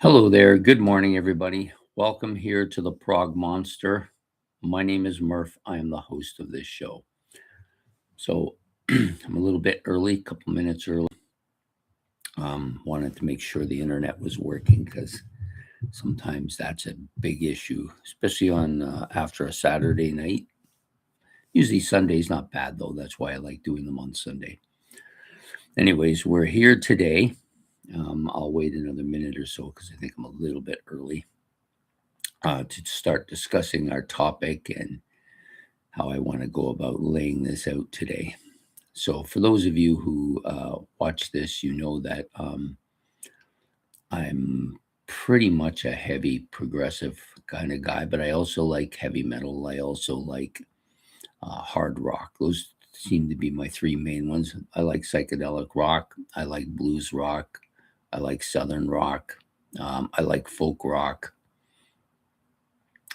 Hello there. Good morning, everybody. Welcome here to the Prog Monster. My name is Murph. I am the host of this show. So I'm a little bit early, a couple minutes early. Wanted to make sure the internet was working because sometimes that's a big issue, especially on after a Saturday night. Usually Sunday's not bad though. That's why I like doing them on Sunday. Anyways, we're here today. I'll wait another minute or so because I think I'm a little bit early. To start discussing our topic and how I want to go about laying this out today. So, for those of you who watch this, you know that I'm pretty much a heavy progressive kind of guy, but I also like heavy metal. I also like hard rock. Those seem to be my three main ones. I like psychedelic rock. I like blues rock. I like southern rock. I like folk rock.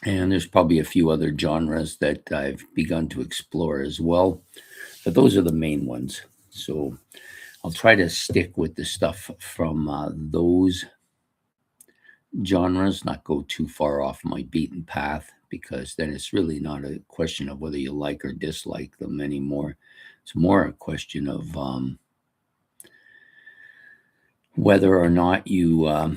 And there's probably a few other genres that I've begun to explore as well, but those are the main ones. So I'll try to stick with the stuff from those genres, not go too far off my beaten path, because then it's really not a question of whether you like or dislike them anymore. It's more a question of whether or not you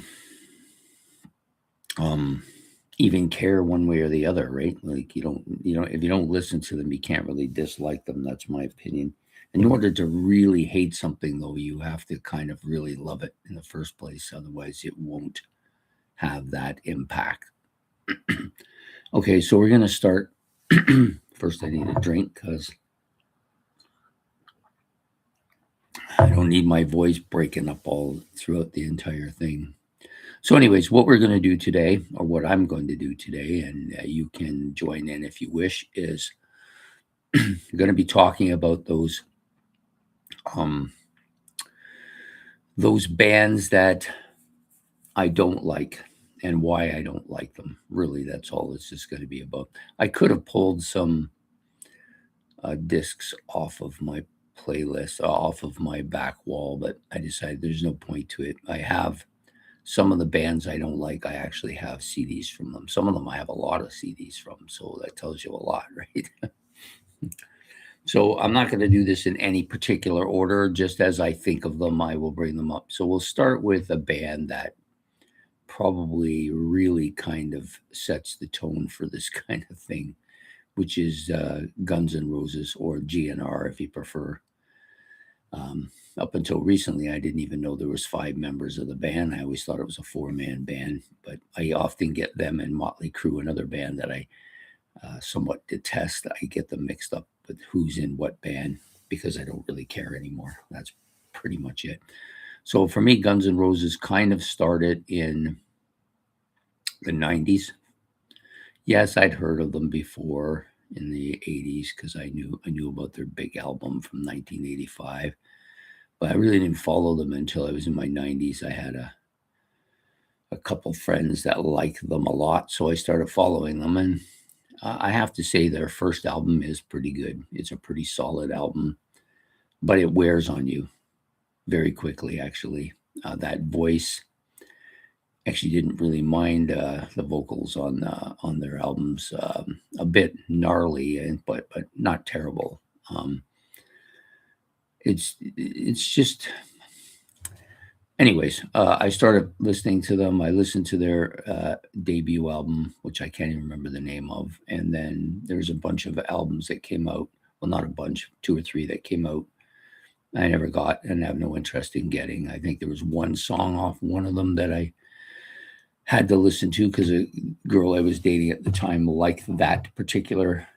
even care one way or the other, right? Like if you don't listen to them, you can't really dislike them. That's my opinion. In order to really hate something, though, you have to kind of really love it in the first place. Otherwise, it won't have that impact. Okay, so we're going to start. First, I need a drink because I don't need my voice breaking up all throughout the entire thing. So, anyways, what we're going to do today, or what I'm going to do today, and you can join in if you wish, is we're going to be talking about um, those bands that I don't like and why I don't like them. Really, that's all it's just going to be about. I could have pulled some discs off of my playlist, off of my back wall, but I decided there's no point to it. I have some of the bands I don't like. I actually have CDs from them. Some of them I have a lot of CDs from, so that tells you a lot, right? So I'm not going to do this in any particular order. Just as I think of them, I will bring them up. So we'll start with a band that probably really kind of sets the tone for this kind of thing, which is Guns N' Roses, or GNR if you prefer. Up until recently, I didn't even know there was 5 members of the band. I always thought it was a 4-man band, but I often get them and Motley Crue, another band that I somewhat detest. I get them mixed up with who's in what band because I don't really care anymore. That's pretty much it. So for me, Guns N' Roses kind of started in the 90s. Yes, I'd heard of them before in the 80s because I knew about their big album from 1985, but I really didn't follow them until I was in my 90s. I had a couple friends that liked them a lot, so I started following them, and I have to say their first album is pretty good. It's a pretty solid album, but it wears on you very quickly, actually. That voice, actually didn't really mind the vocals on their albums. A bit gnarly, but not terrible. It's just, anyways. I started listening to them. I listened to their debut album, which I can't even remember the name of, and then there's a bunch of albums that came out. Well, not a bunch, 2 or 3 that came out. I never got and have no interest in getting. I think there was one song off one of them that I had to listen to because a girl I was dating at the time liked that particular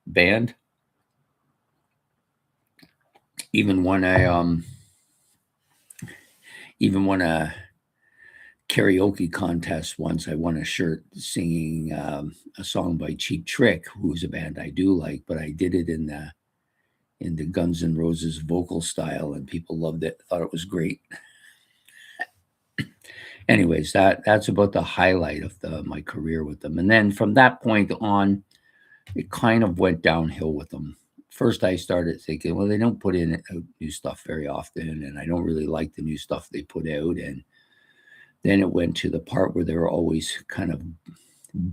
band. Even when even won a karaoke contest once. I won a shirt singing a song by Cheap Trick, who's a band I do like, but I did it in the Guns N' Roses vocal style, and people loved it. Thought it was great. Anyways, that's about the highlight of my career with them. And then from that point on, it kind of went downhill with them. First, I started thinking, well, they don't put in new stuff very often, and I don't really like the new stuff they put out. And Then it went to the part where they were always kind of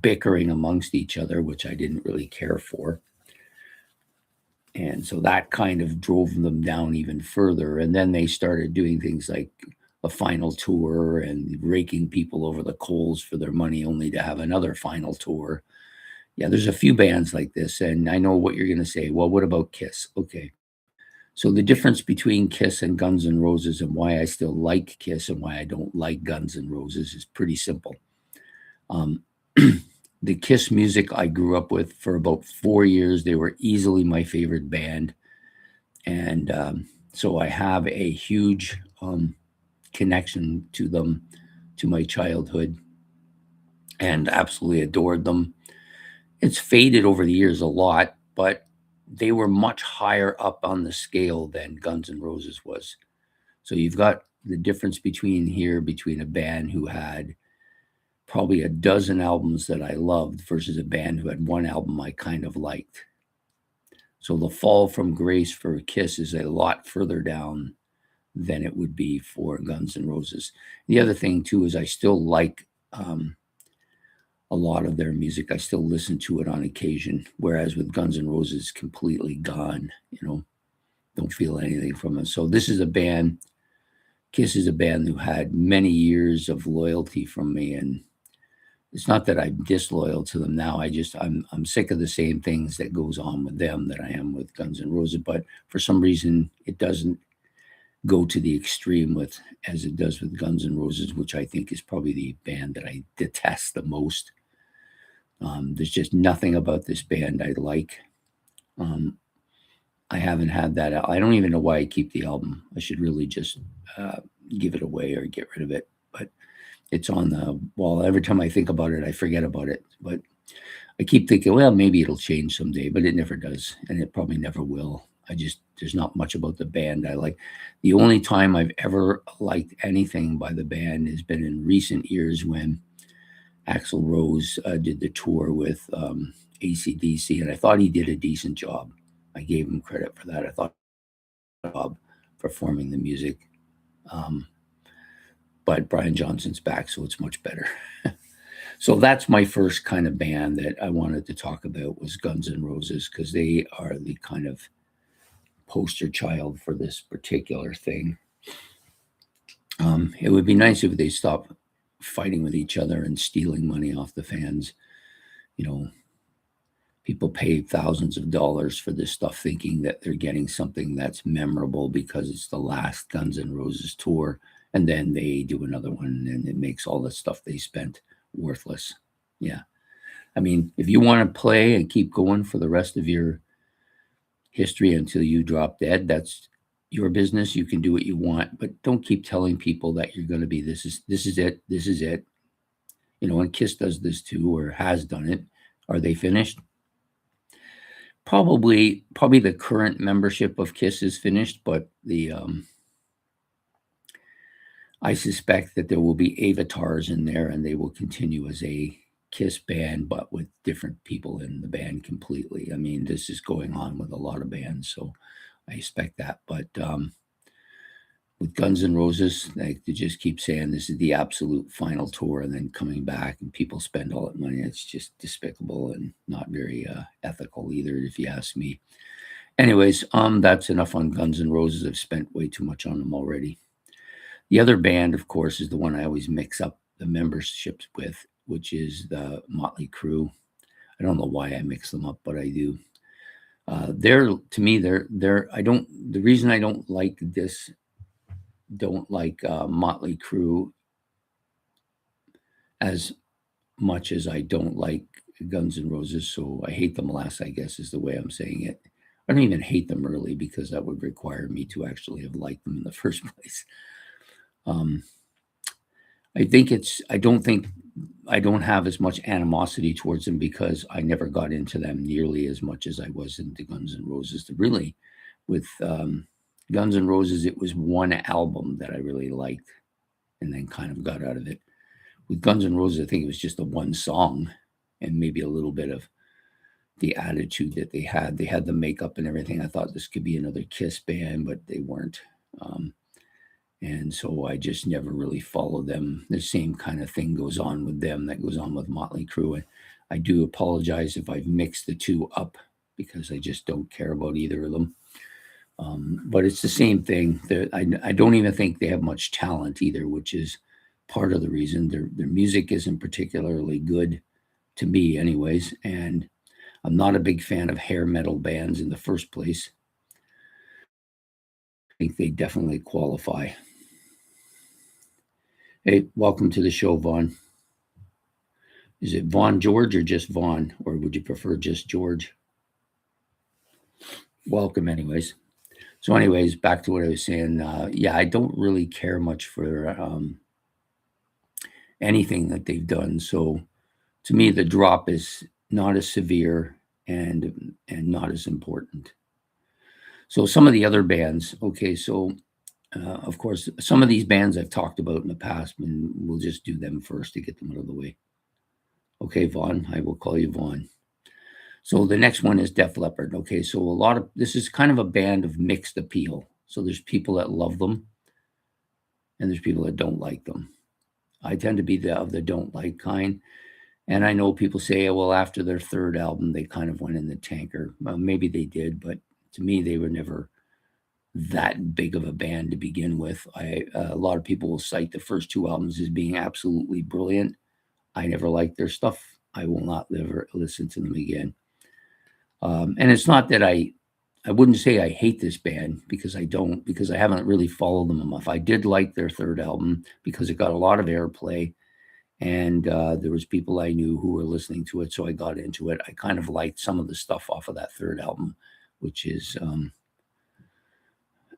bickering amongst each other, which I didn't really care for. And so that kind of drove them down even further. And then they started doing things like a final tour and raking people over the coals for their money only to have another final tour. Yeah, there's a few bands like this. And I know what you're going to say. Well, what about Kiss? Okay. So the difference between Kiss and Guns N' Roses and why I still like Kiss and why I don't like Guns N' Roses is pretty simple. Um, the Kiss music I grew up with for about 4 years. They were easily my favorite band. And so I have a huge connection to them, to my childhood, and absolutely adored them. It's faded over the years a lot, but they were much higher up on the scale than Guns N' Roses was. So you've got the difference between a band who had probably a dozen albums that I loved versus a band who had one album I kind of liked. So the fall from grace for Kiss is a lot further down than it would be for Guns N' Roses. The other thing too is I still like a lot of their music. I still listen to it on occasion, whereas with Guns N' Roses, completely gone. Don't feel anything from it. So this is a band. Kiss is a band who had many years of loyalty from me, and it's not that I'm disloyal to them now. I'm sick of the same things that goes on with them that I am with Guns N' Roses. But for some reason, it doesn't go to the extreme with as it does with Guns N' Roses, which I think is probably the band that I detest the most. There's just nothing about this band I like. Um, I haven't had that. I don't even know why I keep the album. I should really just uh, give it away or get rid of it. But it's on the wall. Every time I think about it, I forget about it. But I keep thinking, well, maybe it'll change someday, but it never does. And it probably never will. There's not much about the band I like. The only time I've ever liked anything by the band has been in recent years when Axl Rose did the tour with AC/DC, and I thought he did a decent job. I gave him credit for that. I thought job performing the music. Um, but Brian Johnson's back, so it's much better. So that's my first kind of band that I wanted to talk about was Guns N' Roses because they are the kind of poster child for this particular thing. It would be nice if they stopped fighting with each other and stealing money off the fans. You know, people pay thousands of dollars for this stuff thinking that they're getting something that's memorable because it's the last Guns N' Roses tour. And then they do another one and it makes all the stuff they spent worthless. Yeah. I mean, if you want to play and keep going for the rest of your history until you drop dead, that's your business. You can do what you want, but don't keep telling people that you're going to be this is it, this is it. And Kiss does this too or has done it. Are they finished? Probably the current membership of Kiss is finished, but the I suspect that there will be avatars in there and they will continue as a Kiss band, but with different people in the band completely. I mean, this is going on with a lot of bands, so I expect that. But with Guns N' Roses, they just keep saying this is the absolute final tour and then coming back and people spend all that money. It's just despicable and not very ethical either, if you ask me. Anyways, that's enough on Guns N' Roses. I've spent way too much on them already. The other band, of course, is the one I always mix up the memberships with, which is the Motley Crue. I don't know why I mix them up, but I do. They're to me, they're. I don't. The reason I don't like Motley Crue as much as I don't like Guns N' Roses, so I hate them less, I guess is the way I'm saying it. I don't even hate them really because that would require me to actually have liked them in the first place. I don't have as much animosity towards them because I never got into them nearly as much as I was into Guns N' Roses. Really, with Guns N' Roses, it was one album that I really liked and then kind of got out of it. With Guns N' Roses, I think it was just the one song and maybe a little bit of the attitude that they had. They had the makeup and everything. I thought this could be another Kiss band, but they weren't. And so I just never really follow them. The same kind of thing goes on with them that goes on with Motley Crue. And I do apologize if I've mixed the two up because I just don't care about either of them. But it's the same thing. I don't even think they have much talent either, which is part of the reason. Their music isn't particularly good to me, anyways. And I'm not a big fan of hair metal bands in the first place. I think they definitely qualify. Hey, welcome to the show, Vaughn. Is it Vaughn George or just Vaughn, or would you prefer just George? Welcome, anyways. So, anyways, back to what I was saying. Yeah, I don't really care much for anything that they've done. So, to me, the drop is not as severe and not as important. So, some of the other bands. Okay, so of course, some of these bands I've talked about in the past, and we'll just do them first to get them out of the way. Okay, Vaughn, I will call you Vaughn. So the next one is Def Leppard. Okay, so this is kind of a band of mixed appeal. So there's people that love them, and there's people that don't like them. I tend to be of the don't like kind. And I know people say, well, after their third album, they kind of went in the tanker. Well, maybe they did, but to me, they were never that big of a band to begin with. A lot of people will cite the first two albums as being absolutely brilliant. I never liked their stuff. I will not ever listen to them again. And it's not that I wouldn't say I hate this band because I don't, because I haven't really followed them enough. I did like their third album because it got a lot of airplay, and there was people I knew who were listening to it, so I got into it. I kind of liked some of the stuff off of that third album, which is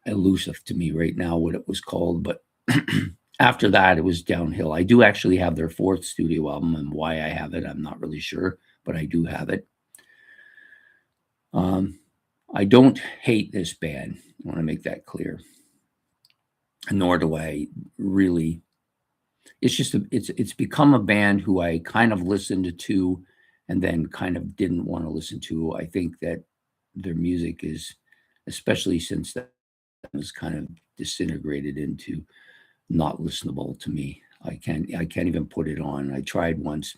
elusive to me right now what it was called, but after that it was downhill. I do actually have their fourth studio album, and why I have it I'm not really sure, but I do have it. I don't hate this band. I want to make that clear. Nor do I really. It's just it's become a band who I kind of listened to and then kind of didn't want to listen to. I think that their music is, especially since that, was kind of disintegrated into not listenable to me. I can't even put it on. I tried once.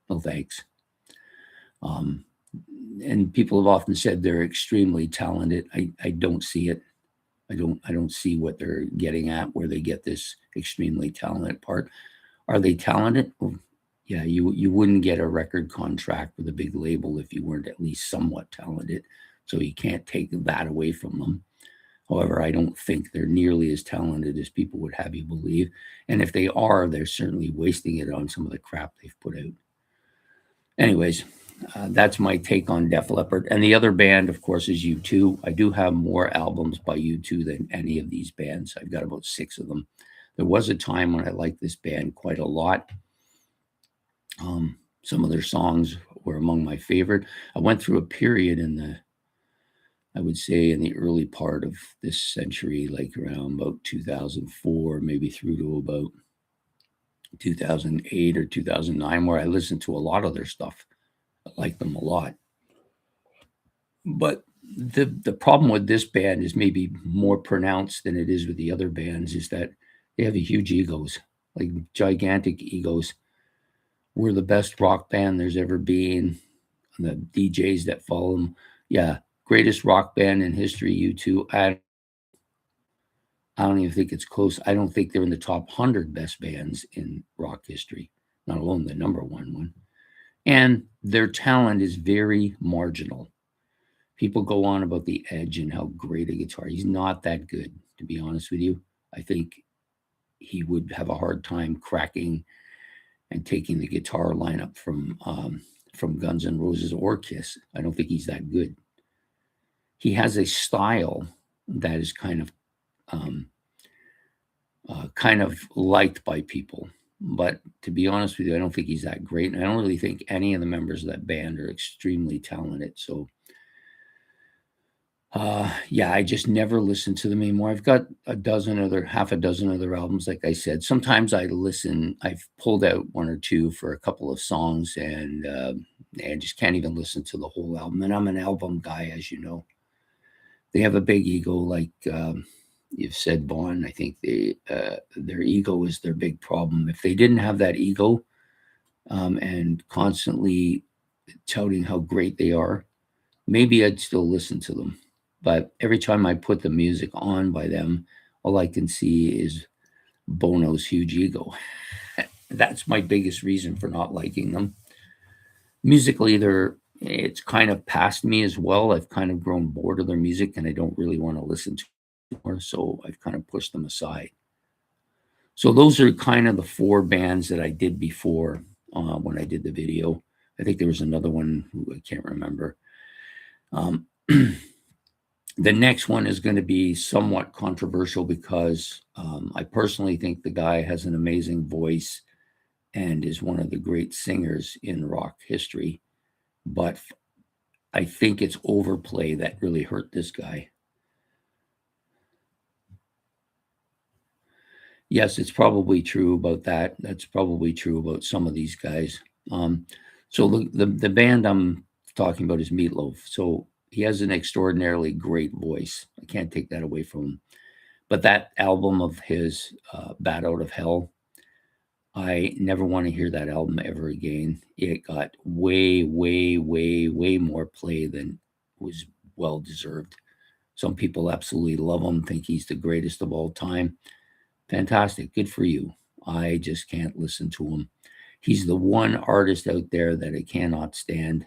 No thanks. And people have often said they're extremely talented. I don't see it. I don't see what they're getting at, where they get this extremely talented part. Are they talented? Well, yeah, you wouldn't get a record contract with a big label if you weren't at least somewhat talented. So you can't take that away from them. However, I don't think they're nearly as talented as people would have you believe. And if they are, they're certainly wasting it on some of the crap they've put out. Anyways, that's my take on Def Leppard. And the other band, of course, is U2. I do have more albums by U2 than any of these bands. I've got about 6 of them. There was a time when I liked this band quite a lot. Some of their songs were among my favorite. I went through a period I would say in the early part of this century, like around about 2004, maybe through to about 2008 or 2009, where I listened to a lot of their stuff. I like them a lot. But the problem with this band is maybe more pronounced than it is with the other bands, is that they have huge egos, like gigantic egos. We're the best rock band there's ever been. The DJs that follow them, yeah, greatest rock band in history, U2. I don't even think it's close. I don't think they're in the top 100 best bands in rock history, not alone the number one. And their talent is very marginal. People go on about the Edge and how great a guitar. He's not that good, to be honest with you. I think he would have a hard time cracking and taking the guitar lineup from Guns N' Roses or Kiss. I don't think he's that good. He has a style that is kind of liked by people. But to be honest with you, I don't think he's that great. And I don't really think any of the members of that band are extremely talented. So, yeah, I just never listen to them anymore. I've got half a dozen other albums, like I said. Sometimes I've pulled out one or two for a couple of songs, and I just can't even listen to the whole album. And I'm an album guy, as you know. They have a big ego, like, You've said Vaughn. I think their ego is their big problem. If they didn't have that ego and constantly touting how great they are, maybe I'd still listen to them. But every time I put the music on by them, all I can see is Bono's huge ego. That's my biggest reason for not liking them. Musically, it's kind of past me as well. I've kind of grown bored of their music and I don't really want to listen to more, so I've kind of pushed them aside. So those are kind of the four bands that I did before when I did the video. I think there was another one who I can't remember. The next one is going to be somewhat controversial because I personally think the guy has an amazing voice and is one of the great singers in rock history. But I think it's overplay that really hurt this guy. Yes, it's probably true about that. That's probably true about some of these guys. So the band I'm talking about is Meatloaf. So he has an extraordinarily great voice. I can't take that away from him. But that album of his, Bat Out of Hell, I never want to hear that album ever again. It got way, way, way, way more play than was well deserved. Some people absolutely love him, think he's the greatest of all time. Fantastic. Good for you. I just can't listen to him. He's the one artist out there that I cannot stand,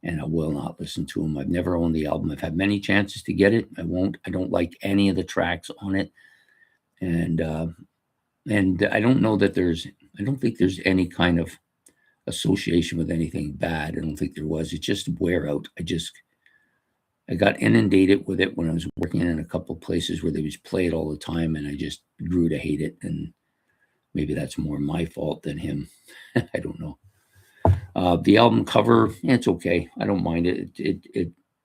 and I will not listen to him. I've never owned the album. I've had many chances to get it. I won't. I don't like any of the tracks on it. And I don't know that I don't think there's any kind of association with anything bad. I don't think there was. It's just wear out. I got inundated with it when I was working in a couple of places where they was play it all the time, and I just grew to hate it. And maybe that's more my fault than him. I don't know. The album cover, it's okay. I don't mind it.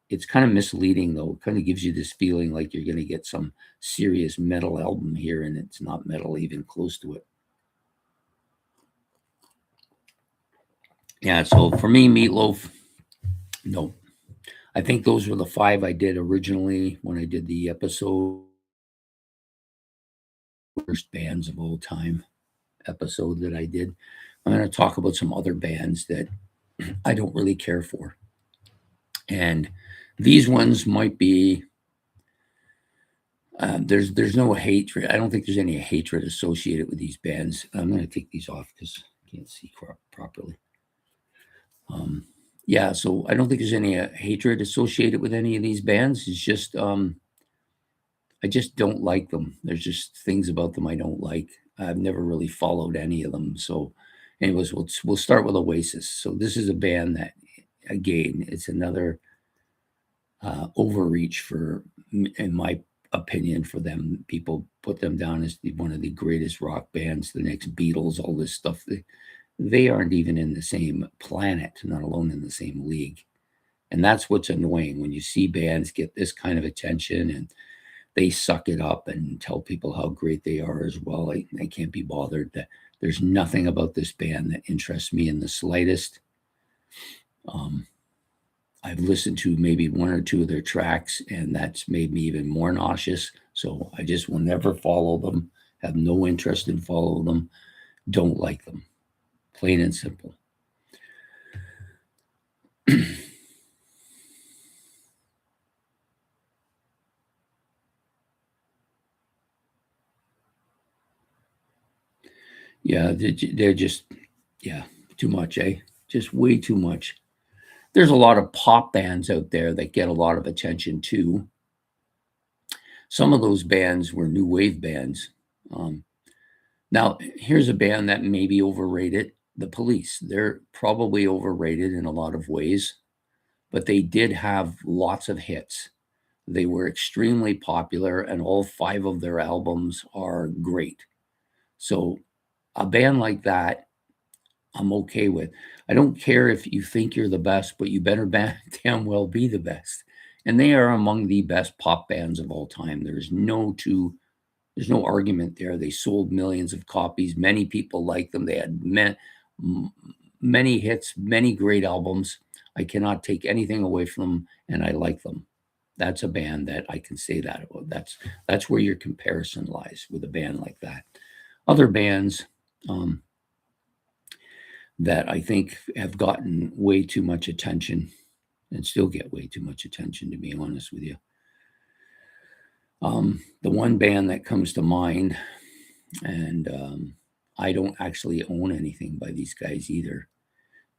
It's kind of misleading though. It kind of gives you this feeling like you're going to get some serious metal album here, and it's not metal even close to it. Yeah. So for me, Meatloaf, no. I think those were the five I did originally when I did the episode, worst bands of all time episode that I did. I'm going to talk about some other bands that I don't really care for. And these ones might be, there's no hatred. I don't think there's any hatred associated with these bands. I'm going to take these off because I can't see properly. Yeah, so I don't think there's any hatred associated with any of these bands. It's just I just don't like them. There's just things about them I don't like. I've never really followed any of them. So, anyways, we'll start with Oasis. So this is a band that, again, it's another overreach for, in my opinion, for them. People put them down as one of the greatest rock bands, the next Beatles, all this stuff. They aren't even in the same planet, not alone in the same league. And that's what's annoying when you see bands get this kind of attention and they suck it up and tell people how great they are as well. I can't be bothered. There's nothing about this band that interests me in the slightest. I've listened to maybe one or two of their tracks, and that's made me even more nauseous. So I just will never follow them, have no interest in follow them, don't like them. Plain and simple. Yeah, they're just, yeah, too much, eh? Just way too much. There's a lot of pop bands out there that get a lot of attention too. Some of those bands were new wave bands. Now, here's a band that may be overrated, The Police. They're probably overrated in a lot of ways, but they did have lots of hits. They were extremely popular, and all five of their albums are great. So, a band like that, I'm okay with. I don't care if you think you're the best, but you better damn well be the best. And they are among the best pop bands of all time. There's no argument there. They sold millions of copies. Many people like them. They had many hits, many great albums. I cannot take anything away from them, and I like them. That's a band that I can say that about. That's where your comparison lies with a band like that. Other bands um, that I think have gotten way too much attention and still get way too much attention, to be honest with you. The one band that comes to mind, and I don't actually own anything by these guys either,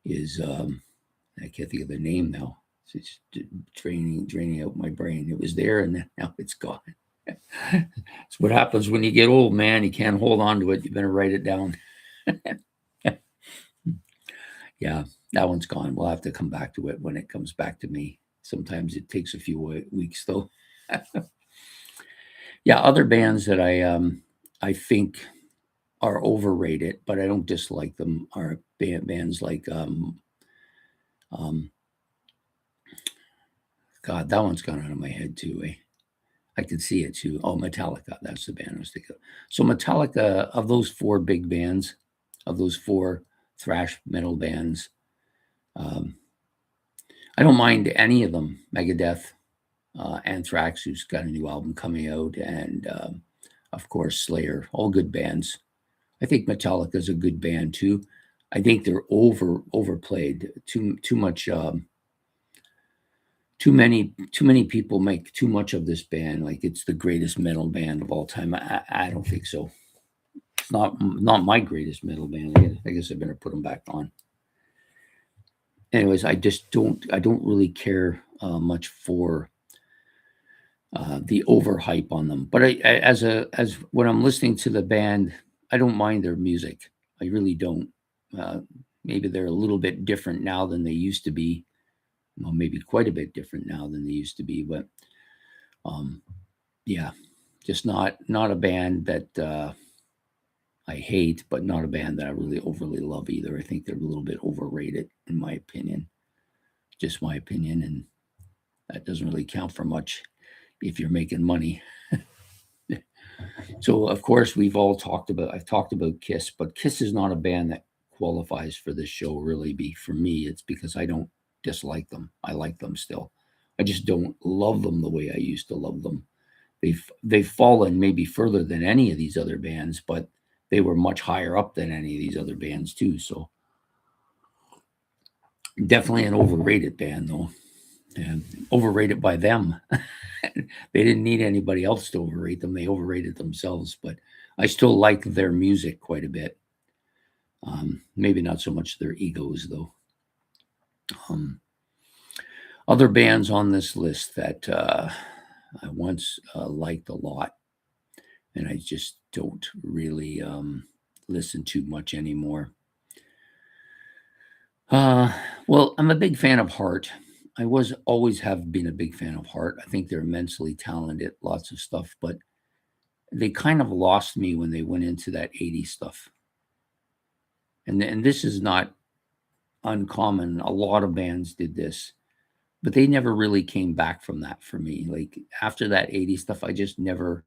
is I can't think of the name now. It's draining out my brain. It was there and then now it's gone. It's what happens when you get old, man. You can't hold on to it. You better write it down. Yeah, that one's gone. We'll have to come back to it when it comes back to me. Sometimes it takes a few weeks though. Yeah, other bands that I think are overrated, but I don't dislike them are bands like um God, that one's gone out of my head too. Eh? I can see it too. Oh, Metallica. That's the band I was thinking of. So Metallica, of those four big bands, of those four thrash metal bands, um, I don't mind any of them. Megadeth, Anthrax, who's got a new album coming out, and of course Slayer. All good bands. I think Metallica's a good band too. I think they're overplayed. Too much. Too many people make too much of this band like it's the greatest metal band of all time. I don't think so. It's not my greatest metal band. I guess I better put them back on. Anyways, I don't really care much for the overhype on them. But as when I'm listening to the band, I don't mind their music. I really don't. Uh, Maybe they're a little bit different now than they used to be. Well, maybe quite a bit different now than they used to be. But yeah, just not a band that I hate, but not a band that I really overly love either. I think they're a little bit overrated, in my opinion. Just my opinion, and that doesn't really count for much if you're making money. So, of course, I've talked about Kiss, but Kiss is not a band that qualifies for this show, really. For me, it's because I don't dislike them. I like them still. I just don't love them the way I used to love them. They've fallen maybe further than any of these other bands, but they were much higher up than any of these other bands too. So definitely an overrated band though, and overrated by them. They didn't need anybody else to overrate them. They overrated themselves, but I still like their music quite a bit. Maybe not so much their egos though. Other bands on this list that I once liked a lot, and I just don't really listen to much anymore. Well, I'm a big fan of Heart. I was always have been a big fan of Heart. I think they're immensely talented, lots of stuff, but they kind of lost me when they went into that 80s stuff. And this is not uncommon. A lot of bands did this, but they never really came back from that for me. Like after that 80s stuff, I just never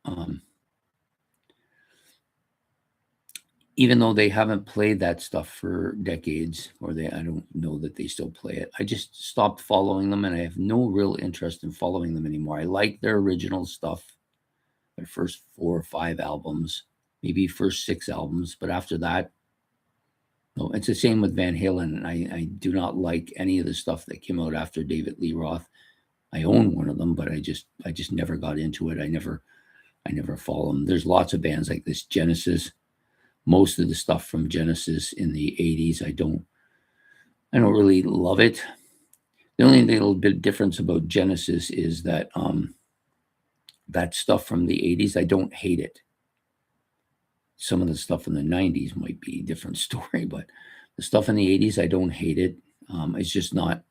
um even though they haven't played that stuff for decades, or I don't know that they still play it. I just stopped following them, and I have no real interest in following them anymore. I like their original stuff, their first 4 or 5 albums, maybe first 6 albums, but after that, no. It's the same with Van Halen. I do not like any of the stuff that came out after David Lee Roth. I own one of them, but I just never got into it. I never follow them. There's lots of bands like this, Genesis. Most of the stuff from Genesis in the 80s, I don't really love it. The only little bit difference about Genesis is that that stuff from the 80s, I don't hate it. Some of the stuff in the 90s might be a different story, but the stuff in the 80s, I don't hate it. It's just not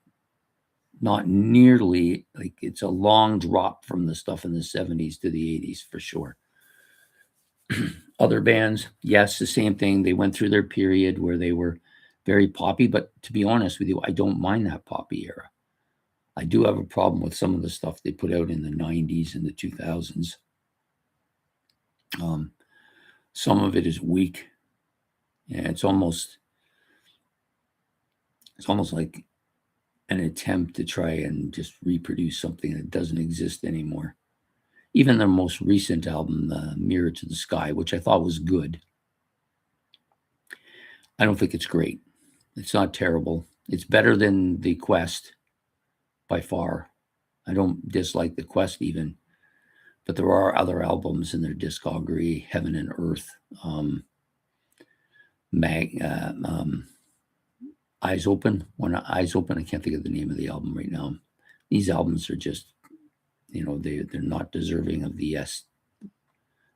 nearly like it's a long drop from the stuff in the 70s to the 80s for sure. Other bands, yes, the same thing. They went through their period where they were very poppy, but to be honest with you, I don't mind that poppy era. I do have a problem with some of the stuff they put out in the 90s and the 2000s. Some of it is weak. Yeah, it's almost like an attempt to try and just reproduce something that doesn't exist anymore. Even their most recent album, Mirror to the Sky, which I thought was good, I don't think it's great. It's not terrible. It's better than The Quest by far. I don't dislike The Quest even, but there are other albums in their discography, Heaven and Earth, Mag, Eyes Open. Eyes Open. I can't think of the name of the album right now. These albums are just, they're not deserving of the Yes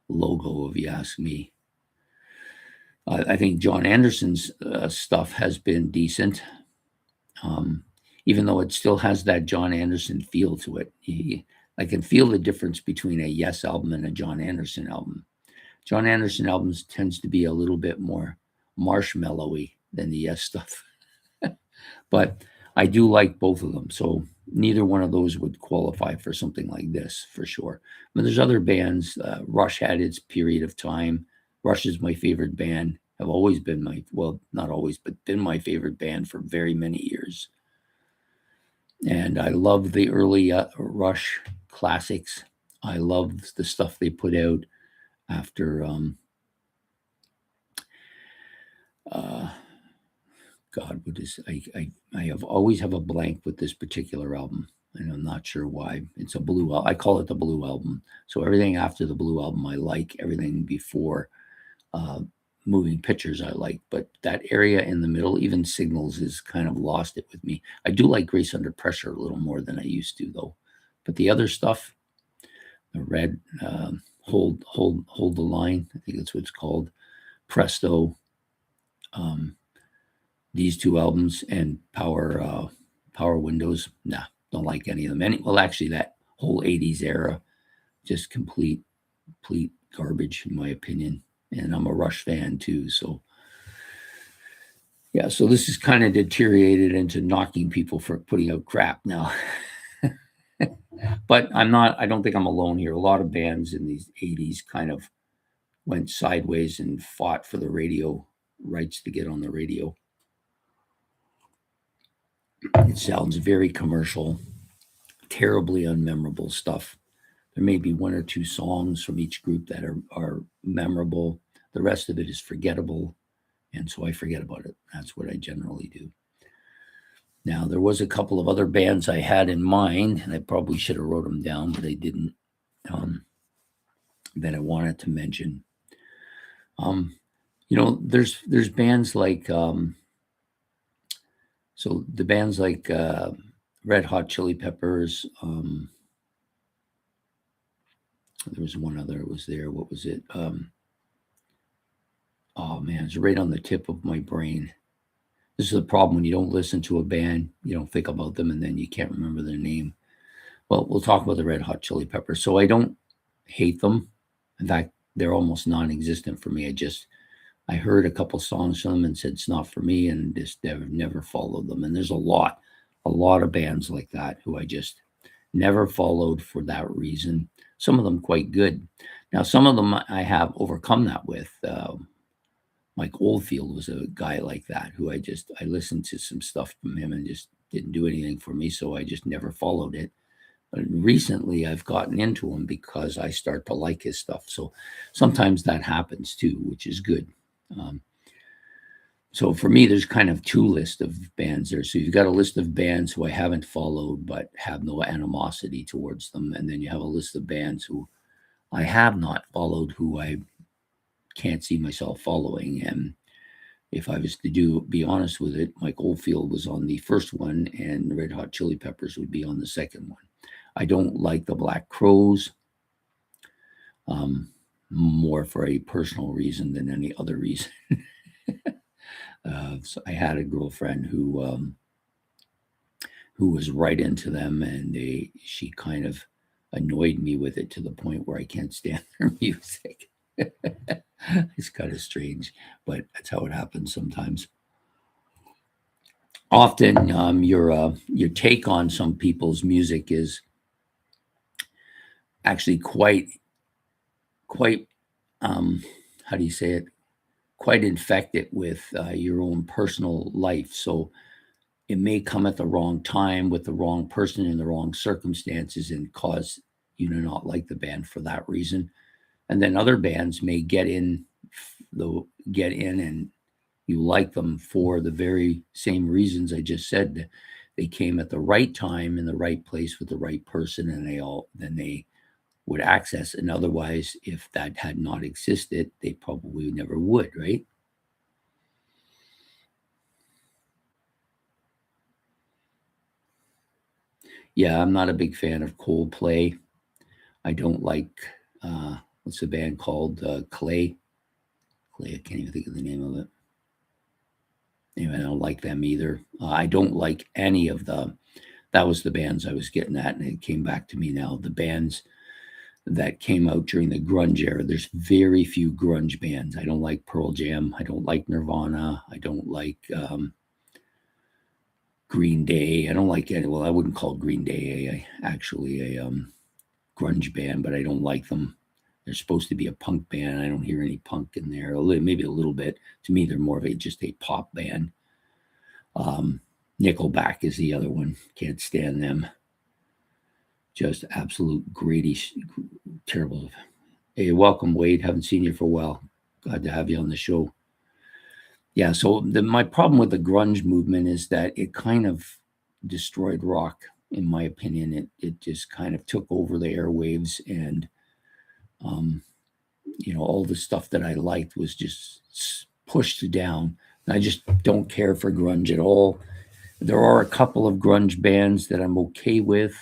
logo, if you ask me. I think John Anderson's stuff has been decent, even though it still has that John Anderson feel to it. I can feel the difference between a Yes album and a John Anderson album. John Anderson albums tends to be a little bit more marshmallowy than the Yes stuff. But I do like both of them. So neither one of those would qualify for something like this for sure. But there's other bands. Rush had its period of time. Rush is my favorite band. Have always been not always, but been my favorite band for very many years. And I love the early Rush classics. I love the stuff they put out after God, what is I have always have a blank with this particular album, and I'm not sure why. It's a blue. I call it the Blue Album. So everything after the Blue Album I like. Everything before Moving Pictures I like, but that area in the middle, even Signals, is kind of lost it with me. I do like Grace Under Pressure a little more than I used to, though. But the other stuff, the Red, Hold the Line, I think that's what it's called, Presto, these two albums, and Power Windows, nah, don't like any of them. Well, actually, that whole 80s era, just complete garbage, in my opinion. And I'm a Rush fan too. So, yeah, so this is kind of deteriorated into knocking people for putting out crap now. But I don't think I'm alone here. A lot of bands in these 80s kind of went sideways and fought for the radio rights to get on the radio. It sounds very commercial, terribly unmemorable stuff. There may be one or two songs from each group that are memorable. The rest of it is forgettable. And so I forget about it. That's what I generally do. Now, there was a couple of other bands I had in mind, and I probably should have wrote them down, but I didn't, that I wanted to mention. There's bands like, so the bands like Red Hot Chili Peppers, there was one other was there. What was it? Oh man, it's right on the tip of my brain. This is the problem when you don't listen to a band, you don't think about them, and then you can't remember their name. Well, we'll talk about the Red Hot Chili Peppers. So I don't hate them. In fact, they're almost non-existent for me. I heard a couple songs from them and said it's not for me, and just never followed them. And there's a lot of bands like that who I just never followed for that reason. Some of them quite good. Now, some of them I have overcome that with. Mike Oldfield was a guy like that who I listened to some stuff from him and just didn't do anything for me, so I just never followed it. But recently I've gotten into him because I start to like his stuff. So sometimes that happens too, which is good. So for me, there's kind of two lists of bands there. So you've got a list of bands who I haven't followed but have no animosity towards them. And then you have a list of bands who I have not followed, who I can't see myself following. And if I was to be honest with it, Mike Oldfield was on the first one and the Red Hot Chili Peppers would be on the second one. I don't like the Black Crowes, more for a personal reason than any other reason. So I had a girlfriend who was right into them, and she kind of annoyed me with it to the point where I can't stand their music. It's kind of strange, but that's how it happens sometimes. Often, your take on some people's music is actually quite how do you say it? Quite infected with your own personal life. So it may come at the wrong time with the wrong person in the wrong circumstances and cause you to not like the band for that reason. And then other bands may get in and you like them for the very same reasons I just said. They came at the right time in the right place with the right person, and they would access. And otherwise, if that had not existed, they probably never would, right? Yeah, I'm not a big fan of Coldplay. I don't like what's the band called? Clay. Clay. I can't even think of the name of it. Anyway, I don't like them either. I don't like any of the. That was the bands I was getting at, and it came back to me now. The bands that came out during the grunge era. There's very few grunge bands. I don't like Pearl Jam. I don't like Nirvana. I don't like Green Day. I don't like any. Well, I wouldn't call Green Day actually a grunge band, but I don't like them. They're supposed to be a punk band. I don't hear any punk in there. Maybe a little bit. To me, they're more of just a pop band. Nickelback is the other one. Can't stand them. Just absolute greedy, terrible. Hey, welcome, Wade. Haven't seen you for a while. Glad to have you on the show. Yeah, so my problem with the grunge movement is that it kind of destroyed rock, in my opinion. It just kind of took over the airwaves, and all the stuff that I liked was just pushed down. And I just don't care for grunge at all. There are a couple of grunge bands that I'm okay with.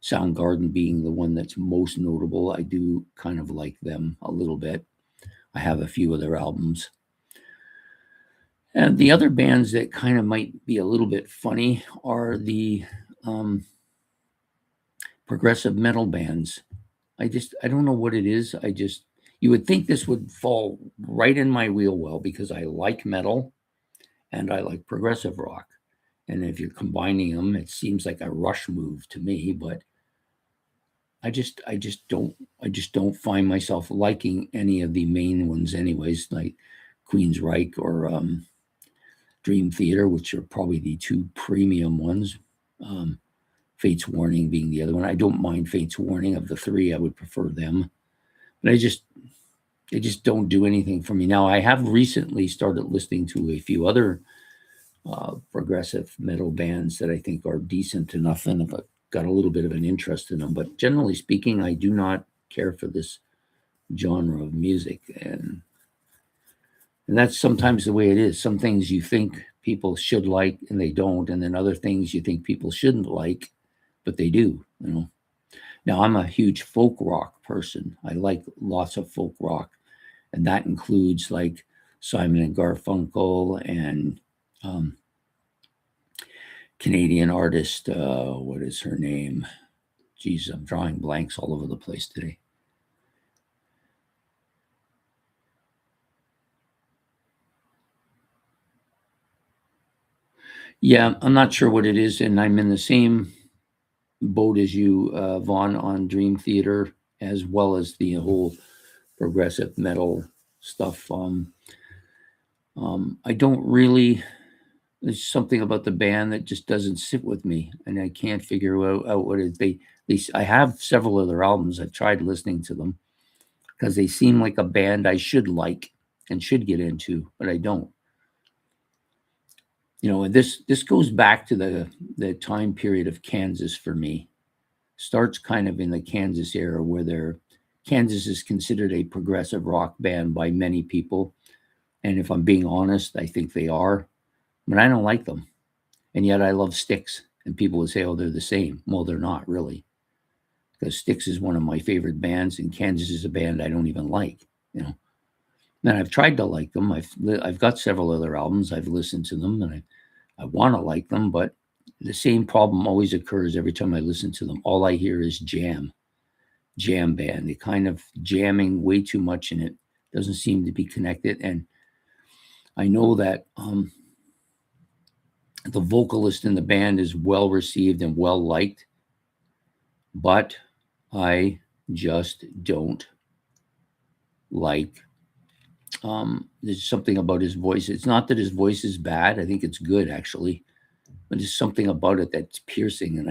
Soundgarden being the one that's most notable. I do kind of like them a little bit. I have a few of their albums. And the other bands that kind of might be a little bit funny are the progressive metal bands. I don't know what it is. You would think this would fall right in my wheel well because I like metal and I like progressive rock. And if you're combining them, it seems like a Rush move to me, but I just don't find myself liking any of the main ones anyways, like Queensryche or Dream Theater, which are probably the two premium ones. Fate's Warning being the other one. I don't mind Fate's Warning. Of the three, I would prefer them. But they just don't do anything for me. Now, I have recently started listening to a few other progressive metal bands that I think are decent enough, and I've got a little bit of an interest in them. But generally speaking, I do not care for this genre of music, and that's sometimes the way it is. Some things you think people should like and they don't, and then other things you think people shouldn't like, but they do. Now I'm a huge folk rock person. I like lots of folk rock, and that includes like Simon and Garfunkel and Canadian artist. What is her name? Geez, I'm drawing blanks all over the place today. Yeah, I'm not sure what it is, and I'm in the same boat as you, Vaughn, on Dream Theater, as well as the whole progressive metal stuff. I don't really. There's something about the band that just doesn't sit with me, and I can't figure out what it. I have several of their albums. I've tried listening to them because they seem like a band I should like and should get into, but I don't. And this goes back to the time period of Kansas for me. Starts kind of in the Kansas era where Kansas is considered a progressive rock band by many people. And if I'm being honest, I think they are, but I don't like them. And yet I love Styx. And people would say, oh, they're the same. Well, they're not really. Because Styx is one of my favorite bands, and Kansas is a band I don't even like. And I've tried to like them. I've got several other albums. I've listened to them, and I want to like them, but the same problem always occurs every time I listen to them. All I hear is jam band. They kind of jamming way too much, and it doesn't seem to be connected. And I know that the vocalist in the band is well received and well liked, but I just don't like. There's something about his voice. It's not that his voice is bad. I think it's good, actually. but there's something about it that's piercing, and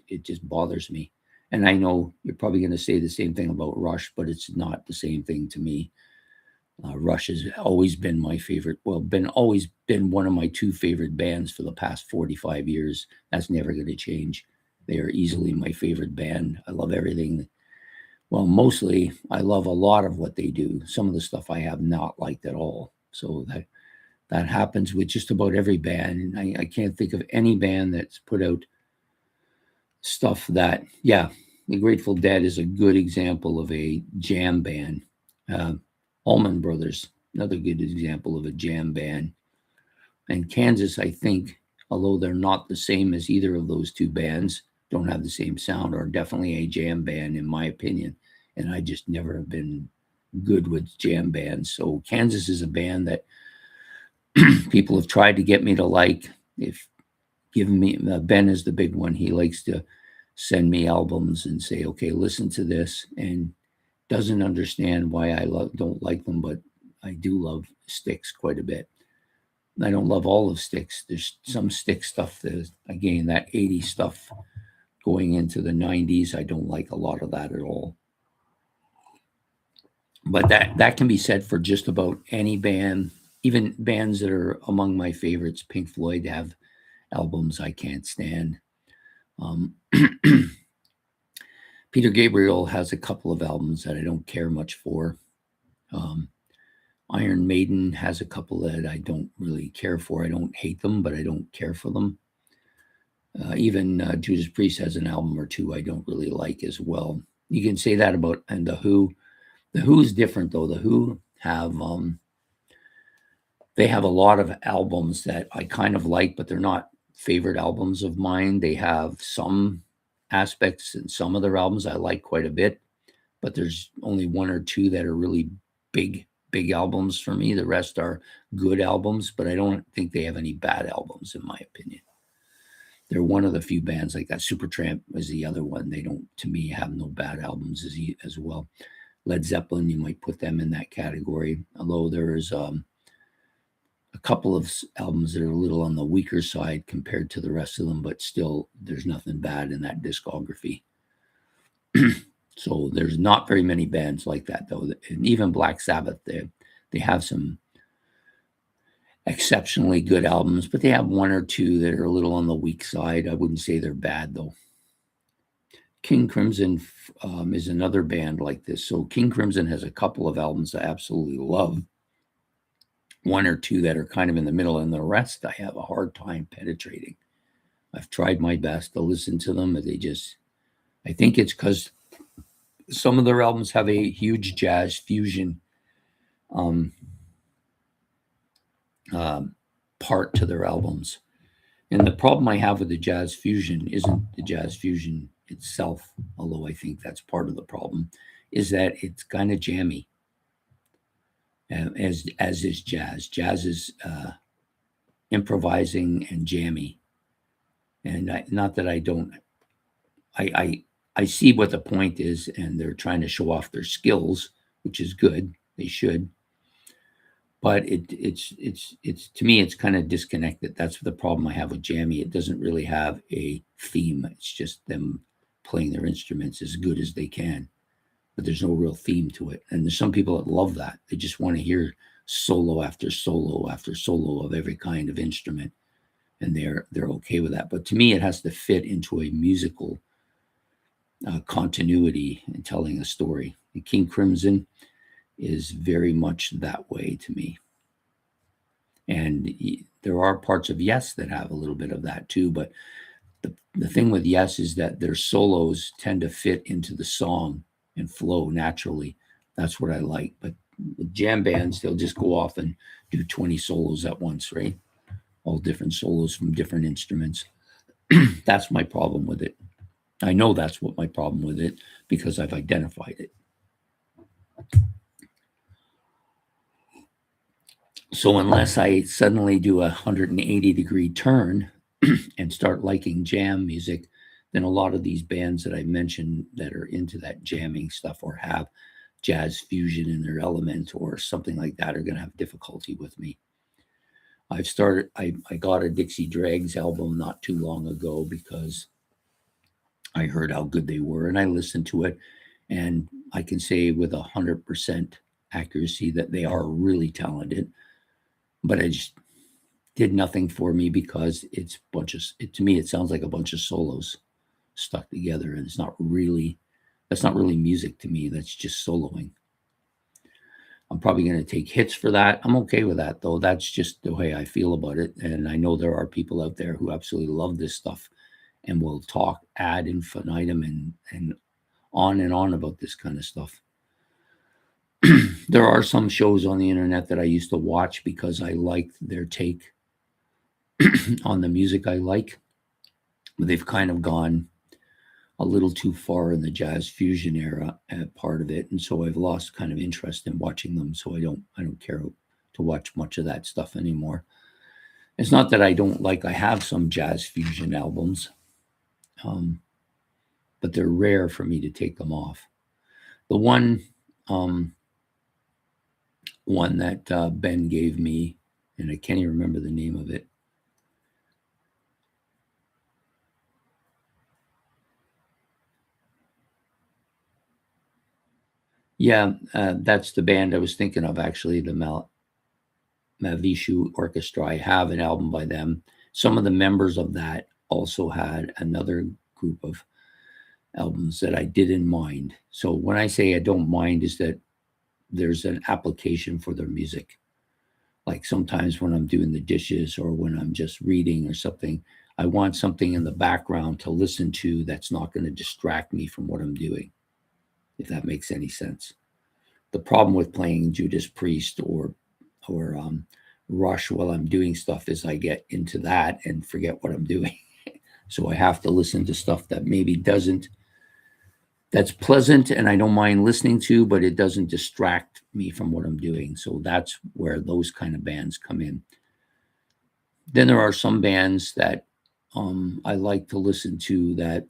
it just bothers me. And I know you're probably going to say the same thing about Rush, but it's not the same thing to me. Rush has always been my favorite. Well, been always been one of my two favorite bands for the past 45 years. That's never going to change. They are easily my favorite band. I love everything. Well, mostly I love a lot of what they do. Some of the stuff I have not liked at all. So that happens with just about every band. And I can't think of any band that's put out stuff that, yeah, the Grateful Dead is a good example of a jam band. Allman Brothers, another good example of a jam band. And Kansas, I think, although they're not the same as either of those two bands, don't have the same sound, are definitely a jam band, in my opinion. And I just never have been good with jam bands. So Kansas is a band that people have tried to get me to like. If given me, Ben is the big one. He likes to send me albums and say, okay, listen to this, and doesn't understand why I don't like them, but I do love Styx quite a bit. I don't love all of Styx. There's some Styx stuff that, again, that 80s stuff going into the 90s, I don't like a lot of that at all. But that can be said for just about any band, even bands that are among my favorites. Pink Floyd have albums I can't stand. Peter Gabriel has a couple of albums that I don't care much for. Iron Maiden has a couple that I don't really care for. I don't hate them, but I don't care for them. Even Judas Priest has an album or two I don't really like as well. You can say that about, and The Who. The Who is different, though. The Who have, they have a lot of albums that I kind of like, but they're not favorite albums of mine. They have some aspects in some of their albums I like quite a bit, but there's only one or two that are really big albums for me. The rest are good albums, but I don't think they have any bad albums, in my opinion. They're one of the few bands like that. Supertramp is the other one. They don't, to me, have no bad albums as well. Led Zeppelin, you might put them in that category, although there's a couple of albums that are a little on the weaker side compared to the rest of them, but still there's nothing bad in that discography. So there's not very many bands like that, though. And even Black Sabbath, they have some exceptionally good albums, but they have one or two that are a little on the weak side. I wouldn't say they're bad, though. King Crimson is another band like this. So King Crimson has a couple of albums I absolutely love. One or two that are kind of in the middle, and the rest I have a hard time penetrating. I've tried my best to listen to them, but I think it's because some of their albums have a huge jazz fusion part to their albums. And the problem I have with the jazz fusion isn't the jazz fusion itself, although I think that's part of the problem, is that it's kind of jammy. As is jazz. Jazz is improvising and jammy. And not that I don't, I see what the point is, and they're trying to show off their skills, which is good. They should. But it's to me, it's kind of disconnected. That's the problem I have with jammy. It doesn't really have a theme. It's just them playing their instruments as good as they can, but there's no real theme to it. And there's some people that love that. They just want to hear solo after solo after solo of every kind of instrument, and they're okay with that. But to me, it has to fit into a musical continuity in telling a story. And King Crimson is very much that way to me. And there are parts of Yes that have a little bit of that too, but the thing with Yes is that their solos tend to fit into the song and flow naturally. That's what I like. But with jam bands, they'll just go off and do 20 solos at once, right? All different solos from different instruments. That's my problem with it. I know that's what my problem with it, because I've identified it. So unless I suddenly do a 180-degree turn and start liking jam music, then a lot of these bands that I mentioned that are into that jamming stuff or have jazz fusion in their element or something like that are going to have difficulty with me. I got a Dixie Dregs album not too long ago because I heard how good they were and I listened to it. And I can say with 100% accuracy that they are really talented. But I just did nothing for me because it's to me, it sounds like a bunch of solos stuck together. And that's not really music to me. That's just soloing. I'm probably going to take hits for that. I'm okay with that, though. That's just the way I feel about it. And I know there are people out there who absolutely love this stuff and will talk ad infinitum and on about this kind of stuff. There are some shows on the internet that I used to watch because I liked their take on the music I like. But they've kind of gone a little too far in the jazz fusion era part of it, and so I've lost kind of interest in watching them. So I don't care to watch much of that stuff anymore. It's not that I don't like. I have some jazz fusion albums, but they're rare for me to take them off. The one that Ben gave me, and I can't even remember the name of it. Yeah, that's the band I was thinking of, actually, the Mavishu Orchestra. I have an album by them. Some of the members of that also had another group of albums that I didn't mind. So when I say I don't mind, is that there's an application for their music. Like sometimes when I'm doing the dishes or when I'm just reading or something, I want something in the background to listen to that's not going to distract me from what I'm doing, if that makes any sense. The problem with playing Judas Priest or Rush while I'm doing stuff is I get into that and forget what I'm doing. So I have to listen to stuff that maybe that's pleasant and I don't mind listening to, but it doesn't distract me from what I'm doing. So that's where those kind of bands come in. Then there are some bands that I like to listen to that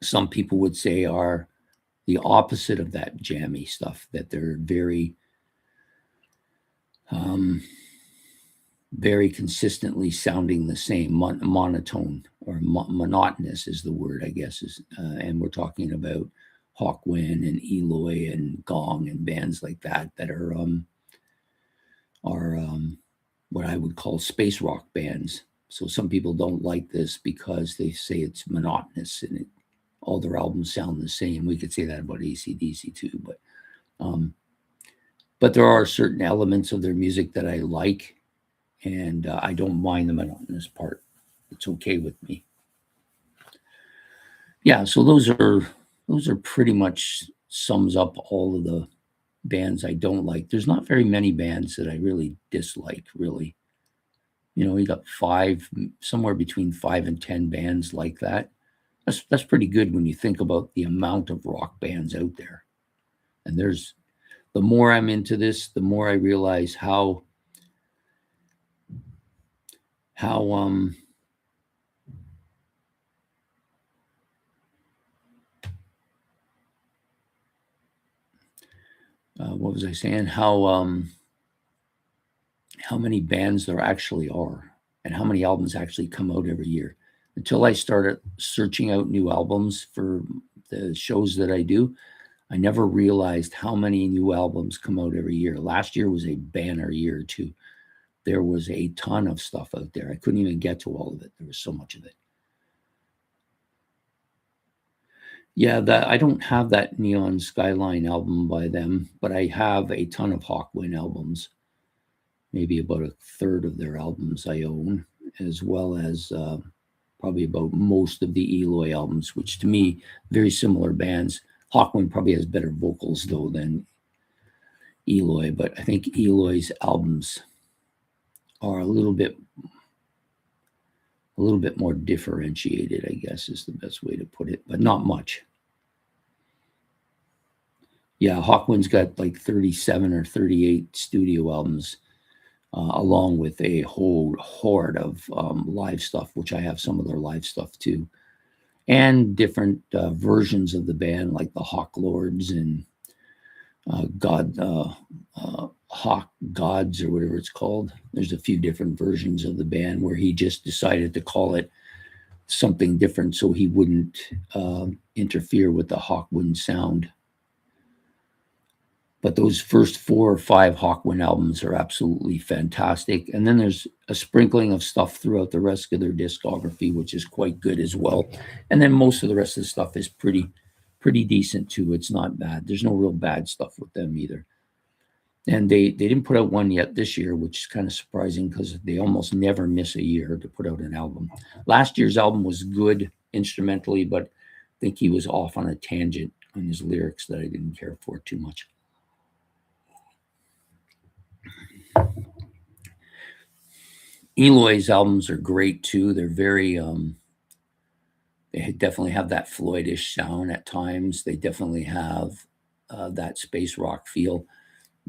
some people would say are the opposite of that jammy stuff, that they're very consistently sounding the same, monotone or monotonous is the word, I guess. And we're talking about Hawkwind and Eloy and Gong and bands like that are what I would call space rock bands. So some people don't like this because they say it's monotonous and all their albums sound the same. We could say that about AC/DC too, but there are certain elements of their music that I like, and I don't mind the monotonous part. It's okay with me. Yeah, so those are pretty much sums up all of the bands I don't like. There's not very many bands that I really dislike, really. You got somewhere between 5 and 10 bands like that. That's pretty good when you think about the amount of rock bands out there. And the more I'm into this, the more I realize how what was I saying? How many bands there actually are and how many albums actually come out every year. Until I started searching out new albums for the shows that I do, I never realized how many new albums come out every year. Last year was a banner year too. There was a ton of stuff out there. I couldn't even get to all of it. There was so much of it. Yeah, I don't have that Neon Skyline album by them, but I have a ton of Hawkwind albums. Maybe about a third of their albums I own, as well as probably about most of the Eloy albums, which to me, very similar bands. Hawkwind probably has better vocals though than Eloy, but I think Eloy's albums are a little bit more differentiated, I guess is the best way to put it, but not much. Yeah, Hawkwind's got like 37 or 38 studio albums, along with a whole horde of live stuff, which I have some of their live stuff too, and different versions of the band, like the Hawk Lords and Hawk Gods or whatever it's called. There's a few different versions of the band where he just decided to call it something different so he wouldn't interfere with the Hawkwind sound. But those first 4 or 5 Hawkwind albums are absolutely fantastic. And then there's a sprinkling of stuff throughout the rest of their discography, which is quite good as well. And then most of the rest of the stuff is pretty decent too. It's not bad. There's no real bad stuff with them either. And they didn't put out one yet this year, which is kind of surprising because they almost never miss a year to put out an album. Last year's album was good instrumentally, but I think he was off on a tangent on his lyrics that I didn't care for too much. Eloy's albums are great too. They're very, they definitely have that Floydish sound at times. They definitely have that space rock feel.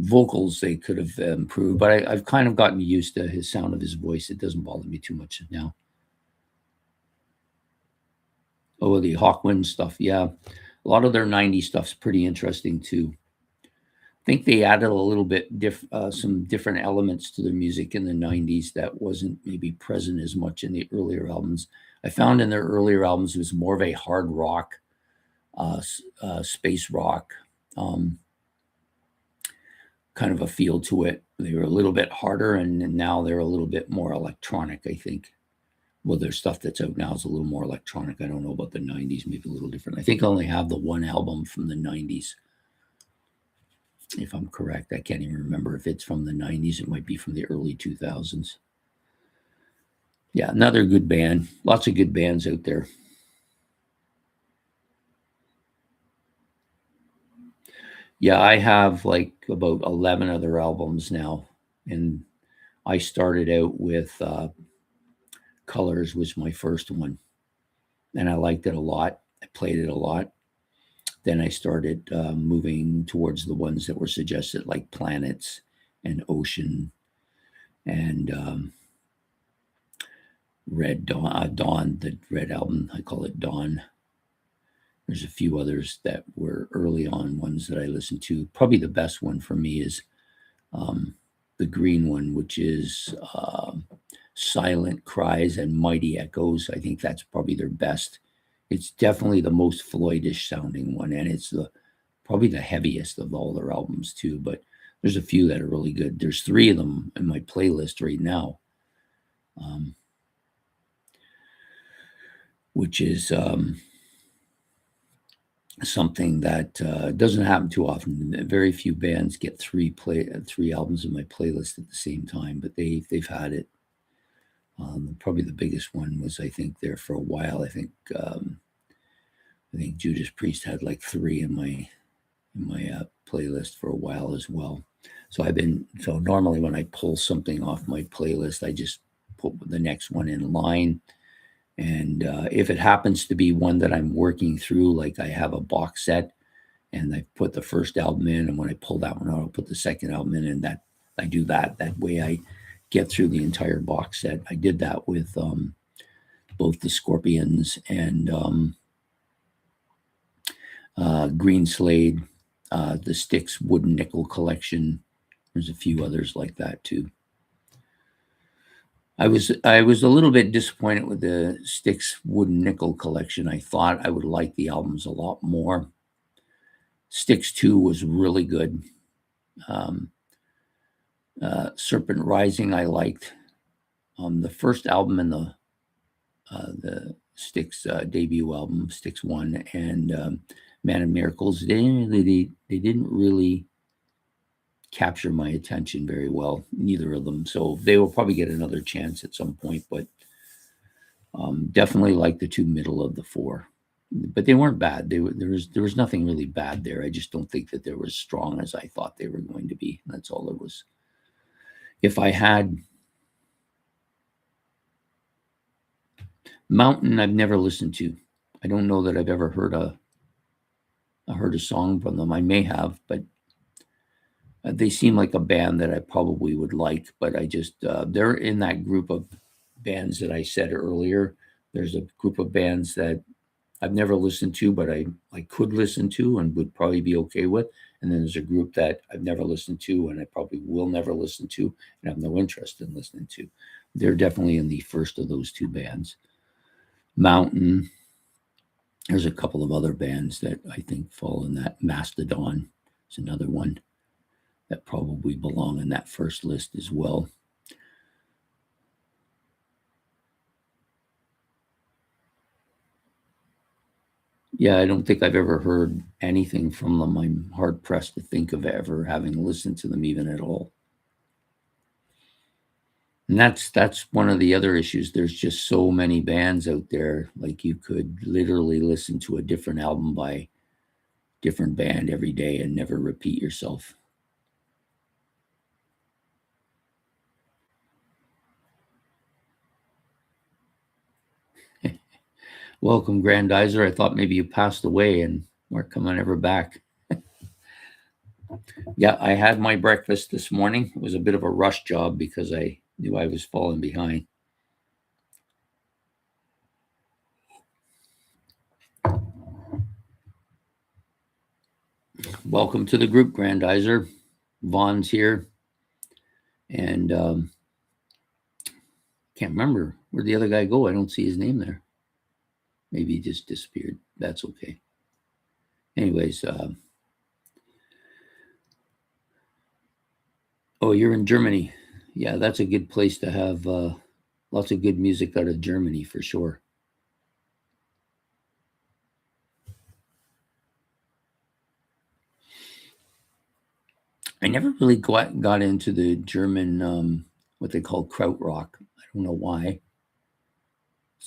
Vocals they could have improved, but I've kind of gotten used to his sound of his voice. It doesn't bother me too much now. Oh, the Hawkwind stuff, yeah. A lot of their 90s stuff's pretty interesting too. I think they added a little bit some different elements to their music in the 90s that wasn't maybe present as much in the earlier albums. I found in their earlier albums it was more of a hard rock, space rock, kind of a feel to it. They were a little bit harder, and now they're a little bit more electronic, I think. Well, their stuff that's out now is a little more electronic. I don't know about the 90s, maybe a little different. I think I only have the one album from the 90s, if I'm correct. I can't even remember if it's from the 90s. It might be from the early 2000s. Yeah, another good band. Lots of good bands out there. Yeah, I have like about 11 other albums now. And I started out with Colors was my first one. And I liked it a lot. I played it a lot. Then I started moving towards the ones that were suggested, like Planets and Ocean and Red Dawn, Dawn, the Red album. I call it Dawn. There's a few others that were early on ones that I listened to. Probably the best one for me is the green one, which is Silent Cries and Mighty Echoes. I think that's probably their best. It's definitely the most Floydish sounding one, and it's probably the heaviest of all their albums too. But there's a few that are really good. There's 3 of them in my playlist right now, which is something that doesn't happen too often. Very few bands get 3 albums in my playlist at the same time, but they've had it. Probably the biggest one was, I think, there for a while. I think Judas Priest had like 3 in my playlist for a while as well. So normally when I pull something off my playlist, I just put the next one in line. And if it happens to be one that I'm working through, like I have a box set and I put the first album in, and when I pull that one out, I'll put the second album in, and that I do that. That way I get through the entire box set. I did that with both the Scorpions and Green Slade, the Styx Wooden Nickel collection. There's a few others like that too. I was a little bit disappointed with the Styx Wooden Nickel collection. I thought I would like the albums a lot more. Styx 2 was really good. Serpent Rising I liked. The first album in the Styx debut album, Styx 1, and Man of Miracles, they didn't really capture my attention very well, neither of them. So they will probably get another chance at some point, but definitely like the 2 middle of the 4. But they weren't bad. There was nothing really bad there. I just don't think that they were as strong as I thought they were going to be. That's all it was. If I had Mountain, I've never listened to. I don't know that I've ever heard a song from them. I may have, but they seem like a band that I probably would like. But I just they're in that group of bands that I said earlier. There's a group of bands that I've never listened to, but I could listen to and would probably be okay with. And then there's a group that I've never listened to and I probably will never listen to and have no interest in listening to. They're definitely in the first of those two bands. Mountain, there's a couple of other bands that I think fall in that. Mastodon is another one that probably belong in that first list as well. Yeah, I don't think I've ever heard anything from them. I'm hard pressed to think of ever having listened to them even at all. And that's one of the other issues. There's just so many bands out there. Like you could literally listen to a different album by different band every day and never repeat yourself. Welcome, Grandizer. I thought maybe you passed away and weren't coming ever back. Yeah, I had my breakfast this morning. It was a bit of a rush job because I knew I was falling behind. Welcome to the group, Grandizer. Vaughn's here. And can't remember. Where'd the other guy go? I don't see his name there. Maybe he just disappeared. That's okay. Anyways, oh, you're in Germany. Yeah, that's a good place to have lots of good music out of Germany for sure. I never really got into the German what they call krautrock. I don't know why.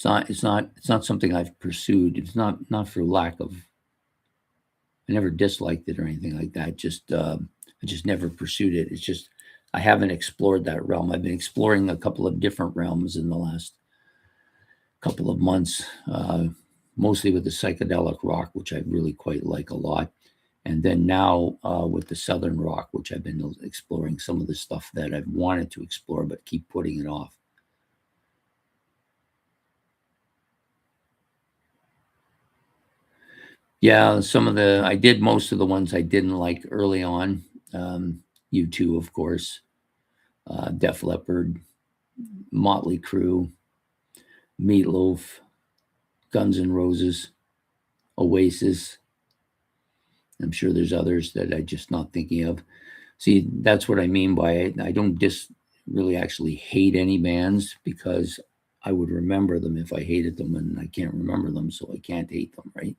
It's not something I've pursued. It's not for lack of. I never disliked it or anything like that. I just never pursued it. It's just I haven't explored that realm. I've been exploring a couple of different realms in the last couple of months, mostly with the psychedelic rock, which I really quite like a lot. And then now with the Southern rock, which I've been exploring some of the stuff that I've wanted to explore, but keep putting it off. Yeah, I did most of the ones I didn't like early on. U2, of course, Def Leppard, Motley Crue, Meatloaf, Guns N' Roses, Oasis. I'm sure there's others that I'm just not thinking of. See, that's what I mean by it. I don't really actually hate any bands because I would remember them if I hated them, and I can't remember them, so I can't hate them, right?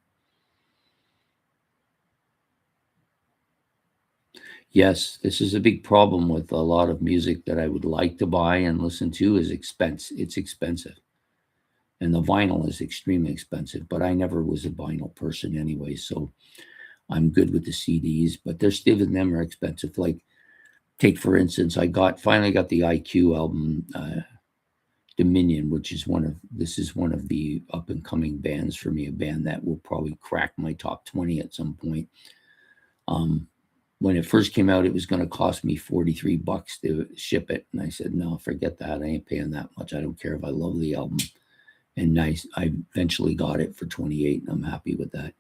Yes, this is a big problem with a lot of music that I would like to buy and listen to is expense. It's expensive. And the vinyl is extremely expensive, but I never was a vinyl person anyway, so I'm good with the CDs, but they're still them are expensive. Like take for instance, finally got the IQ album Dominion, which is this is one of the up and coming bands for me, a band that will probably crack my top 20 at some point. When it first came out, it was going to cost me $43 to ship it. And I said, no, forget that. I ain't paying that much. I don't care if I love the album. And I eventually got it for 28 and I'm happy with that.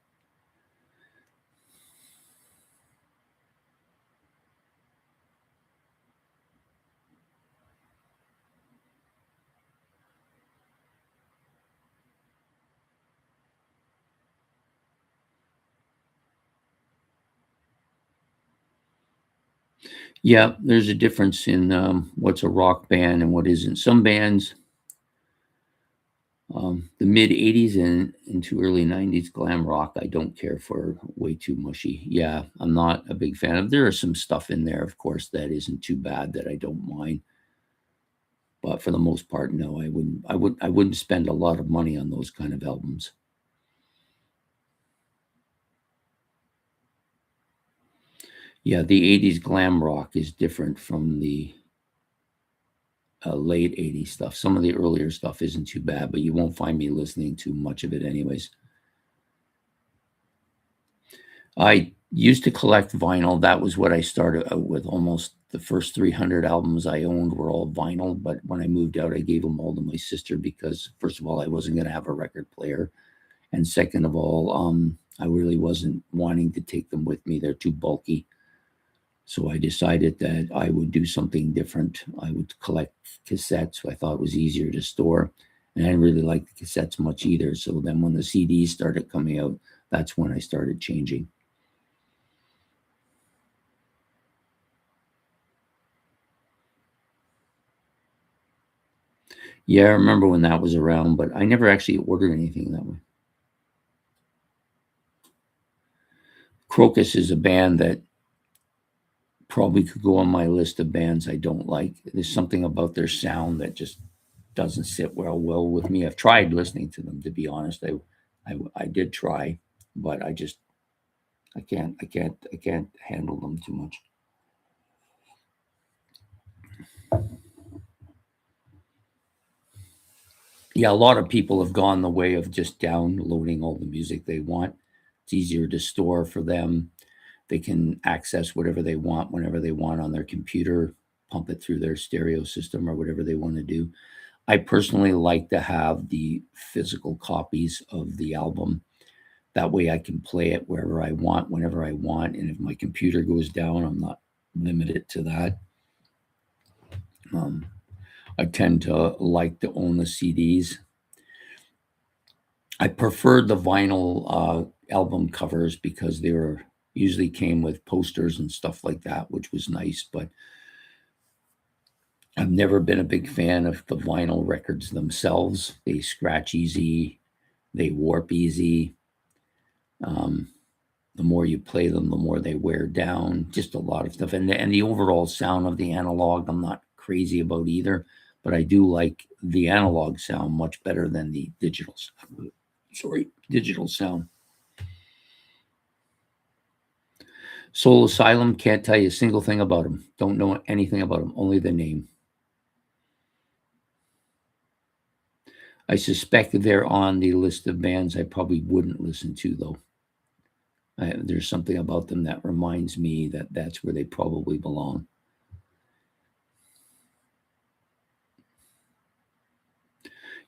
Yeah, there's a difference in what's a rock band and what isn't. Some bands, the mid 80s and into early 90s glam rock, I don't care for, way too mushy. Yeah, I'm not a big fan of. There is some stuff in there, of course, that isn't too bad that I don't mind. But for the most part, no, I wouldn't spend a lot of money on those kind of albums. Yeah, the 80s glam rock is different from the late 80s stuff. Some of the earlier stuff isn't too bad, but you won't find me listening to much of it anyways. I used to collect vinyl. That was what I started out with. Almost the first 300 albums I owned were all vinyl. But when I moved out, I gave them all to my sister because, first of all, I wasn't going to have a record player. And second of all, I really wasn't wanting to take them with me. They're too bulky. So I decided that I would do something different. I would collect cassettes. I thought it was easier to store. And I didn't really like the cassettes much either. So then when the CDs started coming out, that's when I started changing. Yeah, I remember when that was around, but I never actually ordered anything that way. Crocus is a band that probably could go on my list of bands I don't like. There's something about their sound that just doesn't sit well with me. I've tried listening to them, to be honest. I did try, but I can't handle them too much. Yeah, a lot of people have gone the way of just downloading all the music they want. It's easier to store for them. They can access whatever they want whenever they want on their computer, pump it through their stereo system or whatever they want to do. I personally like to have the physical copies of the album. That way I can play it wherever I want, whenever I want. And if my computer goes down, I'm not limited to that. Um, I tend to like to own the CDs. I preferred the vinyl album covers because they were usually came with posters and stuff like that, which was nice. But I've never been a big fan of the vinyl records themselves. They scratch easy, they warp easy. Um, the more you play them, the more they wear down. Just a lot of stuff, and the overall sound of the analog, I'm not crazy about either, but I do like the analog sound much better than the digital. Sorry, digital sound. Soul Asylum, can't tell you a single thing about them. Don't know anything about them, only the name. I suspect they're on the list of bands I probably wouldn't listen to, though. There's something about them that reminds me that that's where they probably belong.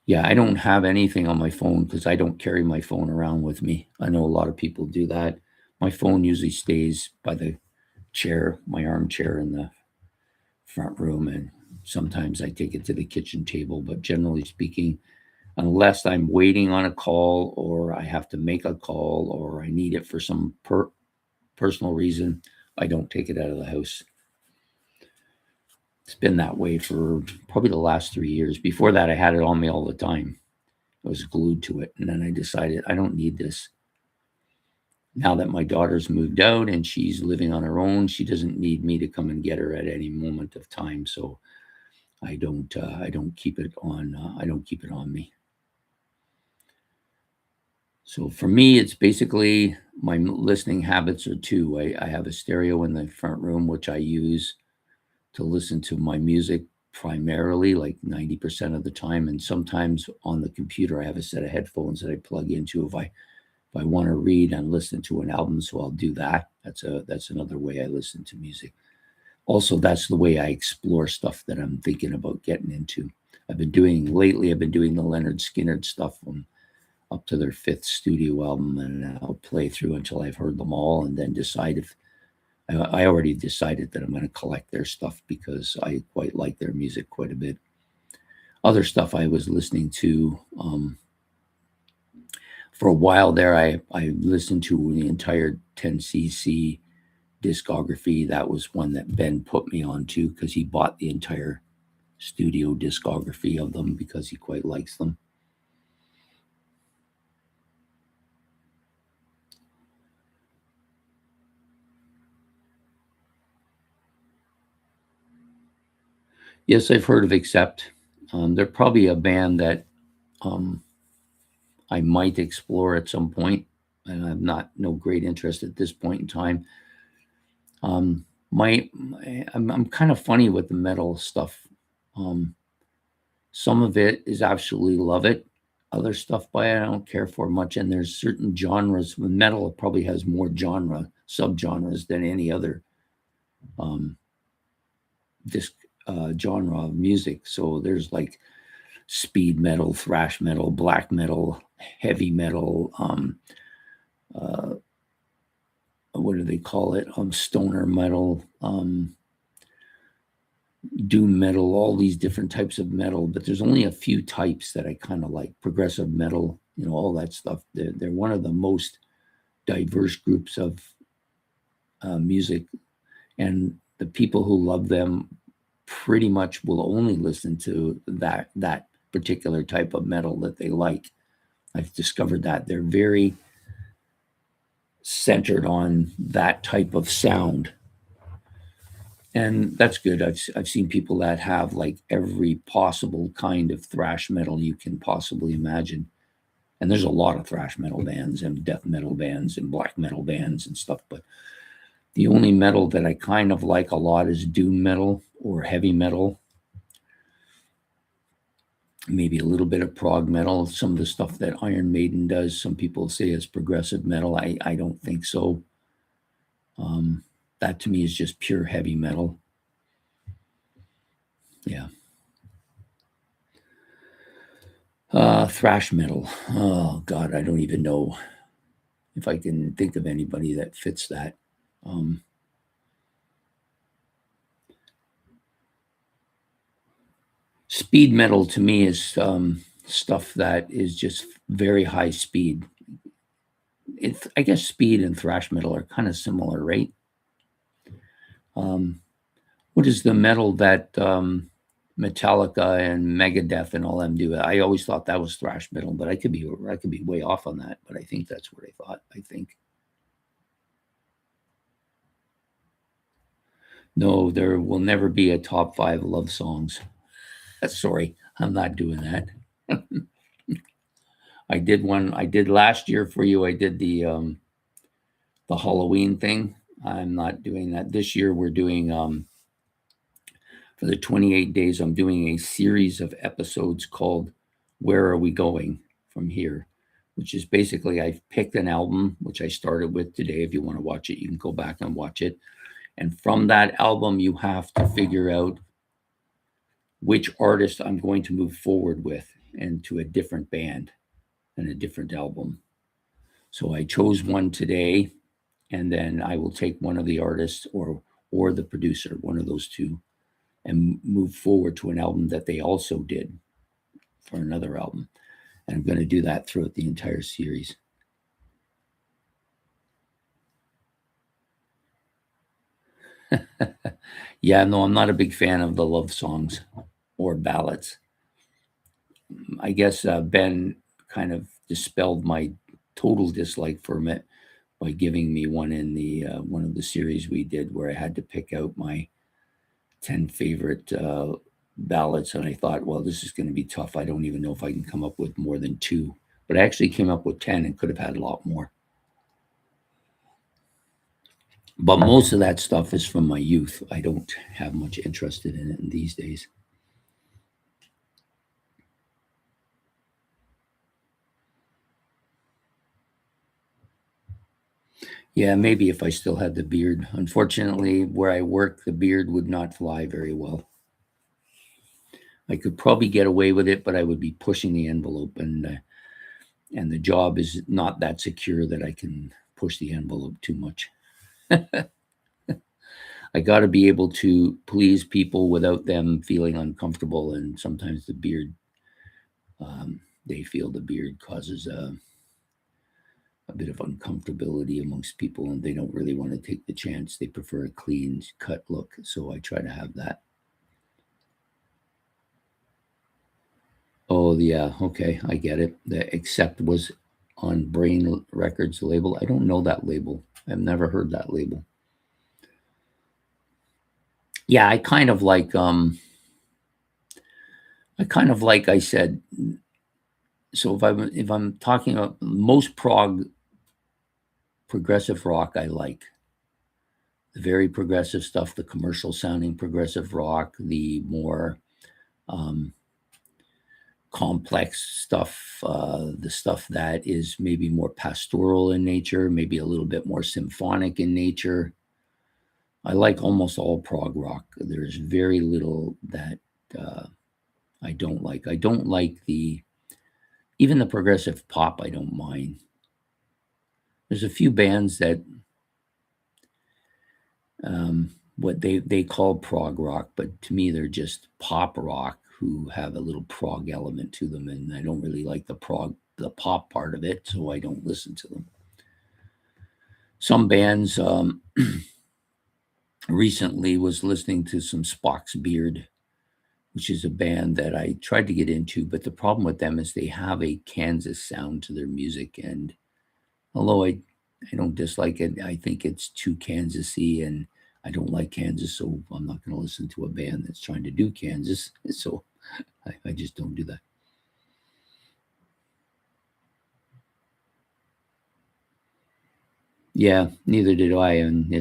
Yeah, I don't have anything on my phone because I don't carry my phone around with me. I know a lot of people do that. My phone usually stays by the chair, my armchair in the front room, and sometimes I take it to the kitchen table. But generally speaking, unless I'm waiting on a call or I have to make a call or I need it for some personal reason, I don't take it out of the house. It's been that way for probably the last 3 years. Before that, I had it on me all the time. I was glued to it. And then I decided I don't need this. Now that my daughter's moved out and she's living on her own, she doesn't need me to come and get her at any moment of time. So I don't keep it on. I don't keep it on me. So for me, it's basically my listening habits are two. I have a stereo in the front room, which I use to listen to my music primarily, like 90% of the time. And sometimes on the computer, I have a set of headphones that I plug into if I want to read and listen to an album. So I'll do that. That's another way I listen to music. Also, that's the way I explore stuff that I'm thinking about getting into. I've been doing the Leonard Skinner stuff from up to their fifth studio album, and I'll play through until I've heard them all, and then decide if I already decided that I'm going to collect their stuff because I quite like their music quite a bit. Other stuff I was listening to for a while there, I listened to the entire 10cc discography. That was one that Ben put me on to because he bought the entire studio discography of them because he quite likes them. Yes, I've heard of Accept. They're probably a band that um, I might explore at some point, and I'm not no great interest at this point in time. I'm kind of funny with the metal stuff. Um, some of it is absolutely love it. Other stuff by it I don't care for much. And there's certain genres. With metal, it probably has more subgenres than any other um, disc genre of music. So there's like speed metal, thrash metal, black metal, heavy metal, uh, what do they call it? Stoner metal, doom metal, all these different types of metal. But there's only a few types that I kind of like. Progressive metal, all that stuff. They're one of the most diverse groups of music, and the people who love them pretty much will only listen to that particular type of metal that they like. I've discovered that they're very centered on that type of sound, and that's good. I've seen people that have like every possible kind of thrash metal you can possibly imagine, and there's a lot of thrash metal bands and death metal bands and black metal bands and stuff. But the only metal that I kind of like a lot is doom metal or heavy metal. Maybe a little bit of prog metal. Some of the stuff that Iron Maiden does, some people say is progressive metal. I don't think so. That to me is just pure heavy metal. Yeah. Thrash metal. Oh God, I don't even know if I can think of anybody that fits that. Speed metal to me is stuff that is just very high speed. I guess speed and thrash metal are kind of similar, right? What is the metal that Metallica and Megadeth and all them do? I always thought that was thrash metal, but I could be way off on that. But I think that's what I thought. I think. No, there will never be a top 5 love songs. Sorry, I'm not doing that. I did one. I did last year for you. I did the Halloween thing. I'm not doing that this year. We're doing for the 28 days. I'm doing a series of episodes called "Where Are We Going From Here," which is basically I've picked an album which I started with today. If you want to watch it, you can go back and watch it. And from that album, you have to figure out which artist I'm going to move forward with and to a different band and a different album. So I chose one today, and then I will take one of the artists or the producer, one of those two, and move forward to an album that they also did for another album. And I'm going to do that throughout the entire series. Yeah, no, I'm not a big fan of the love songs or ballads. I guess Ben kind of dispelled my total dislike for it by giving me one in the one of the series we did where I had to pick out my 10 favorite ballads, and I thought, well, this is going to be tough. I don't even know if I can come up with more than 2, but I actually came up with 10 and could have had a lot more. But most of that stuff is from my youth. I don't have much interest in it in these days. Yeah, maybe if I still had the beard. Unfortunately, where I work, the beard would not fly very well. I could probably get away with it, but I would be pushing the envelope, and the job is not that secure that I can push the envelope too much. I got to be able to please people without them feeling uncomfortable, and sometimes the beard, they feel the beard causes a bit of uncomfortability amongst people, and they don't really want to take the chance. They prefer a clean cut look, so I try to have that. Oh yeah, okay, I get it. The Accept was on Brain Records label. I don't know that label. I've never heard that label. Yeah, I said, so if I'm talking about most progressive rock I like. The very progressive stuff, the commercial sounding progressive rock, the more um, complex stuff, the stuff that is maybe more pastoral in nature, maybe a little bit more symphonic in nature. I like almost all prog rock. There's very little that I don't like. I don't like even the progressive pop. I don't mind. There's a few bands that what they call prog rock, but to me they're just pop rock who have a little prog element to them, and I don't really like the pop part of it, so I don't listen to them. Some bands recently was listening to some Spock's Beard, which is a band that I tried to get into, but the problem with them is they have a Kansas sound to their music, and although I don't dislike it, I think it's too Kansasy, and I don't like Kansas, so I'm not going to listen to a band that's trying to do Kansas. So I just don't do that. Yeah, neither did I. And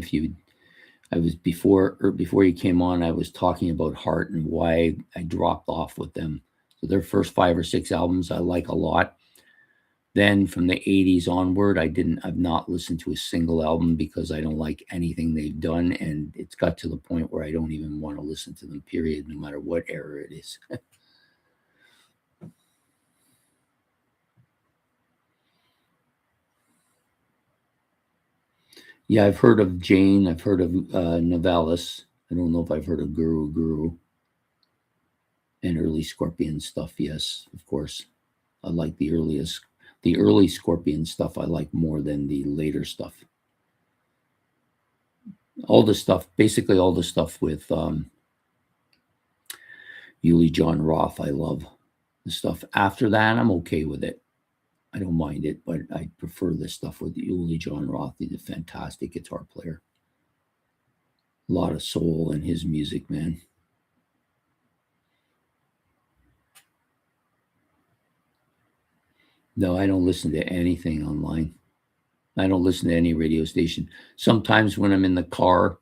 I was before you came on, I was talking about Heart and why I dropped off with them. So their first 5 or 6 albums I like a lot. Then from the 80s onward, I've not listened to a single album because I don't like anything they've done. And it's got to the point where I don't even want to listen to them, period, no matter what era it is. Yeah, I've heard of Jane. I've heard of Novalis. I don't know if I've heard of Guru and early Scorpion stuff. Yes, of course. I like the early Scorpion stuff. I like more than the later stuff. Basically all the stuff with Uli John Roth, I love. The stuff after that, I'm okay with it. I don't mind it, but I prefer the stuff with Uli John Roth. He's a fantastic guitar player. A lot of soul in his music, man. No, I don't listen to anything online. I don't listen to any radio station. Sometimes when I'm in the car,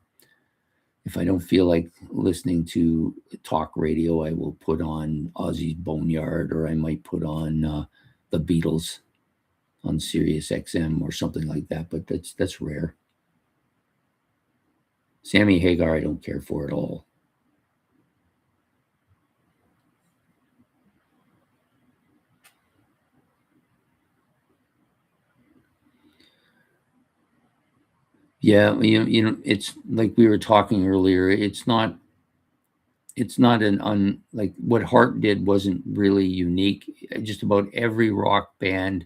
if I don't feel like listening to talk radio, I will put on Ozzy's Boneyard, or I might put on the Beatles on Sirius XM or something like that. But that's rare. Sammy Hagar, I don't care for at all. Yeah, it's like we were talking earlier. It's not an like what Hart did wasn't really unique. Just about every rock band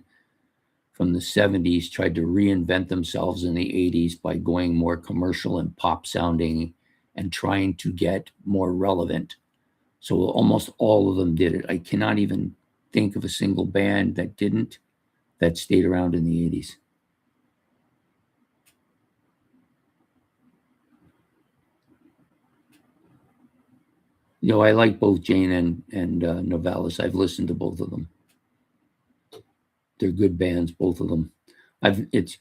from the 70s tried to reinvent themselves in the 80s by going more commercial and pop sounding and trying to get more relevant. So almost all of them did it. I cannot even think of a single band that stayed around in the 80s. I like both Jane and Novalis. I've listened to both of them. They're good bands, both of them. It's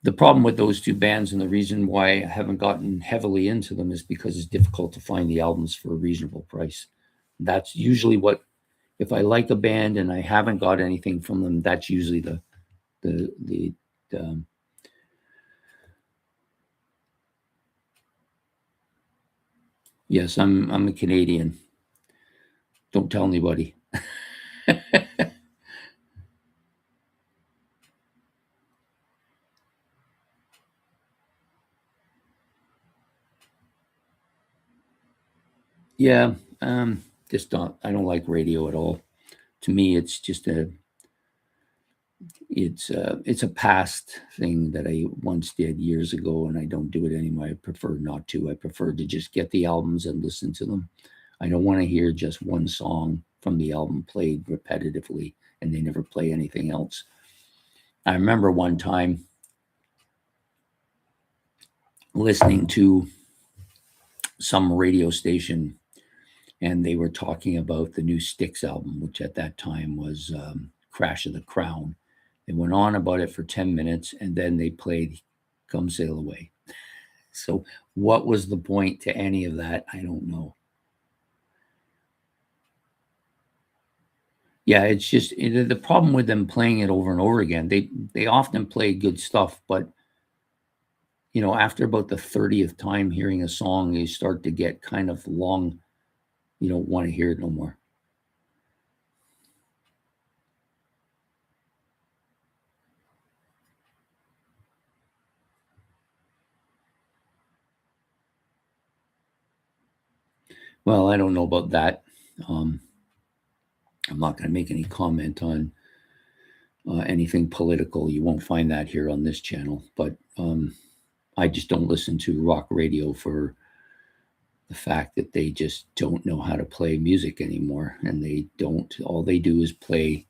the problem with those two bands, and the reason why I haven't gotten heavily into them is because it's difficult to find the albums for a reasonable price. That's usually what, if I like a band and I haven't got anything from them, that's usually the yes, I'm a Canadian. Don't tell anybody. Yeah, just don't. I don't like radio at all. To me, it's a past thing that I once did years ago, and I don't do it anymore. I prefer not to. I prefer to just get the albums and listen to them. I don't want to hear just one song from the album played repetitively, and they never play anything else. I remember one time listening to some radio station, and they were talking about the new Styx album, which at that time was Crash of the Crown. They went on about it for 10 minutes, and then they played Come Sail Away. So, what was the point to any of that? I don't know. Yeah, it's just the problem with them playing it over and over again. They often play good stuff, but after about the 30th time hearing a song, you start to get kind of long. You don't want to hear it no more. Well, I don't know about that. Um, I'm not going to make any comment on anything political. You won't find that here on this channel. But I just don't listen to rock radio for the fact that they just don't know how to play music anymore. And they don't, all they do is play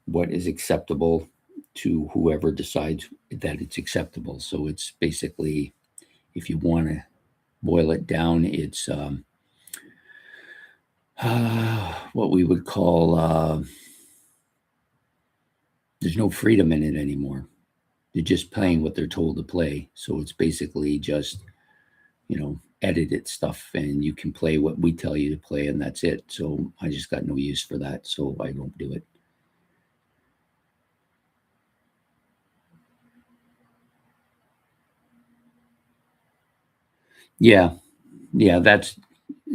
what is acceptable to whoever decides that it's acceptable. So it's basically, if you want to boil it down, it's what we would call there's no freedom in it anymore. They're just playing what they're told to play. So it's basically just, edited stuff, and you can play what we tell you to play, and that's it. So I just got no use for that. So I don't do it. Yeah. Yeah.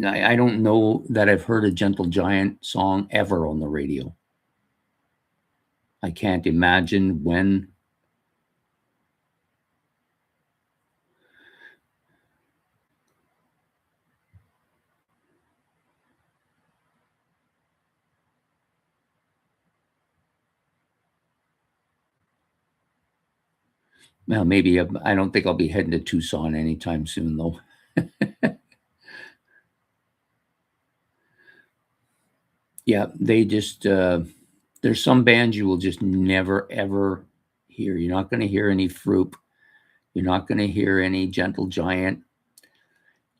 I don't know that I've heard a Gentle Giant song ever on the radio. I can't imagine when. Well, maybe I don't think I'll be heading to Tucson anytime soon, though. Yeah, they just there's some bands you will just never ever hear. You're not going to hear any Froop. You're not going to hear any Gentle Giant.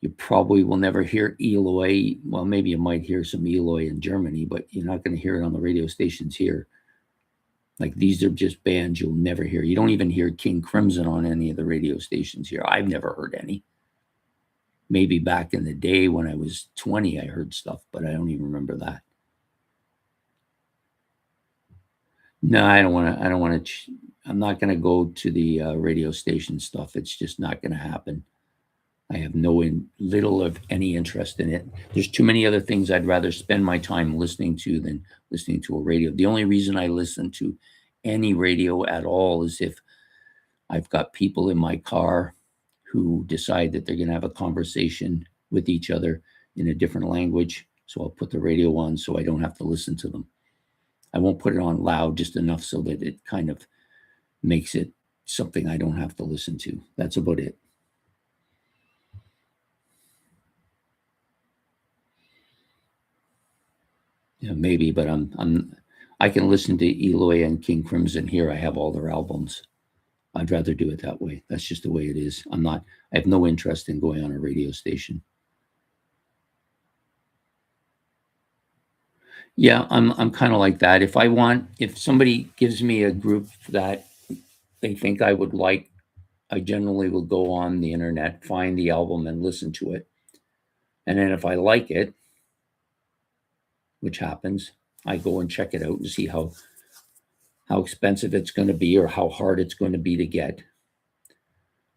You probably will never hear Eloy. Well, maybe you might hear some Eloy in Germany, but you're not going to hear it on the radio stations here. Like, these are just bands you'll never hear. You don't even hear King Crimson on any of the radio stations here. I've never heard any. Maybe back in the day when I was 20, I heard stuff, but I don't even remember that. No, I don't want to. I don't want to. I'm not going to go to the radio station stuff. It's just not going to happen. I have little of any interest in it. There's too many other things I'd rather spend my time listening to than listening to a radio. The only reason I listen to any radio at all is if I've got people in my car who decide that they're going to have a conversation with each other in a different language. So I'll put the radio on so I don't have to listen to them. I won't put it on loud, just enough so that it kind of makes it something I don't have to listen to. That's about it. Yeah, maybe, but I can listen to Eloy and King Crimson here. I have all their albums. I'd rather do it that way. That's just the way it is. I have no interest in going on a radio station. Yeah, I'm kind of like that. If somebody gives me a group that they think I would like, I generally will go on the internet, find the album and listen to it. And then if I like it, which happens, I go and check it out and see how expensive it's going to be or how hard it's going to be to get.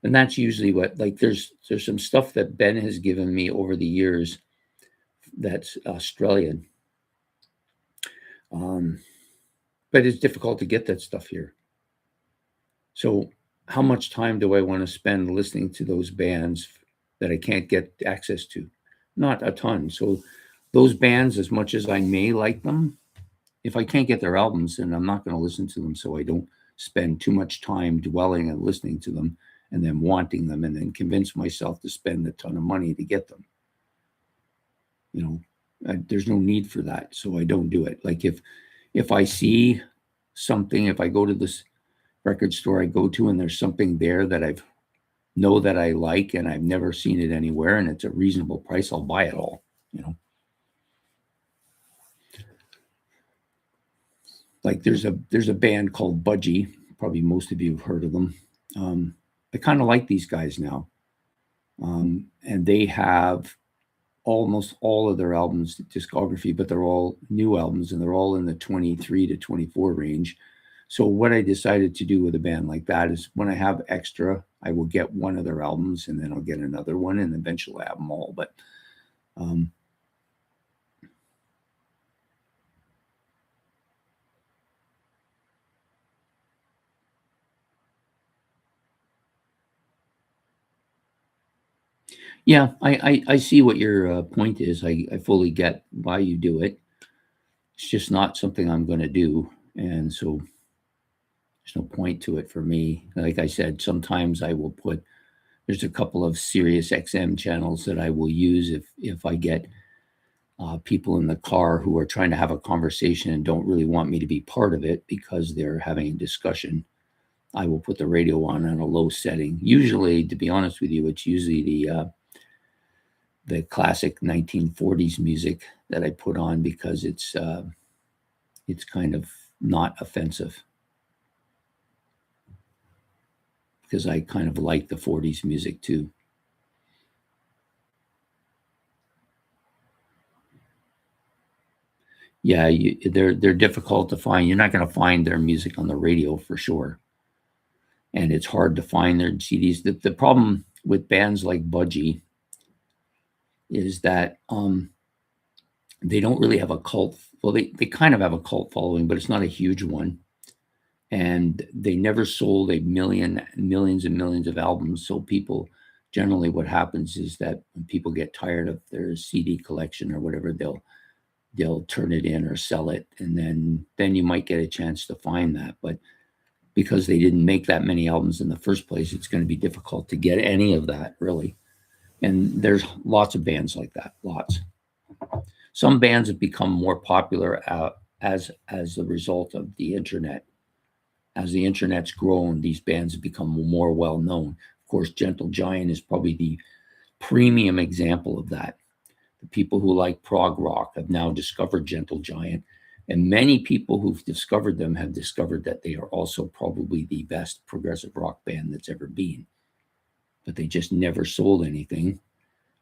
And that's usually what, like, there's some stuff that Ben has given me over the years that's Australian. Um, but it's difficult to get that stuff here. So how much time do I want to spend listening to those bands that I can't get access to? Not a ton. So those bands, as much as I may like them, if I can't get their albums, then I'm not going to listen to them. So I don't spend too much time dwelling and listening to them and then wanting them and then convince myself to spend a ton of money to get them. There's no need for that. So I don't do it. Like, if I see something, if I go to this record store I go to and there's something there that I know that I like and I've never seen it anywhere and it's a reasonable price, I'll buy it all, you know. Like, there's a band called Budgie. Probably most of you have heard of them. I kind of like these guys now. And they have almost all of their albums discography, but they're all new albums and they're all in the 23 to 24 range. So what I decided to do with a band like that is, when I have extra, I will get one of their albums and then I'll get another one and eventually have them all. But um, Yeah, I see what your point is. I fully get why you do it. It's just not something I'm going to do, and so there's no point to it for me. Like I said, sometimes I will put. There's a couple of Sirius XM channels that I will use if I get people in the car who are trying to have a conversation and don't really want me to be part of it because they're having a discussion. I will put the radio on a low setting. Usually, to be honest with you, it's usually the classic 1940s music that I put on because it's kind of not offensive because I kind of like the 40s music too. Yeah, they're difficult to find. You're not going to find their music on the radio for sure, and it's hard to find their CDs. The problem with bands like Budgie is that they don't really have a cult. Well, they kind of have a cult following, but it's not a huge one. And they never sold millions and millions of albums. So people generally, what happens is that when people get tired of their CD collection or whatever, they'll turn it in or sell it, and then you might get a chance to find that. But because they didn't make that many albums in the first place, it's going to be difficult to get any of that really. And there's lots of bands like that, lots. Some bands have become more popular as a result of the internet. As the internet's grown, these bands have become more well known. Of course, Gentle Giant is probably the premium example of that. The people who like prog rock have now discovered Gentle Giant, and many people who've discovered them have discovered that they are also probably the best progressive rock band that's ever been. But they just never sold anything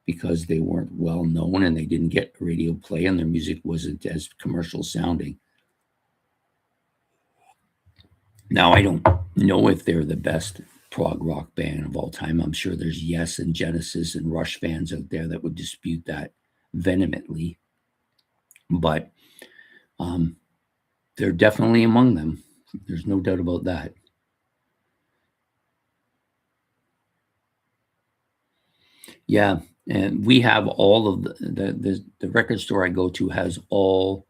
because they weren't well known and they didn't get radio play and their music wasn't as commercial sounding. Now, I don't know if they're the best prog rock band of all time. I'm sure there's Yes and Genesis and Rush fans out there that would dispute that vehemently, but they're definitely among them. There's no doubt about that. Yeah, and we have all of the record store I go to has all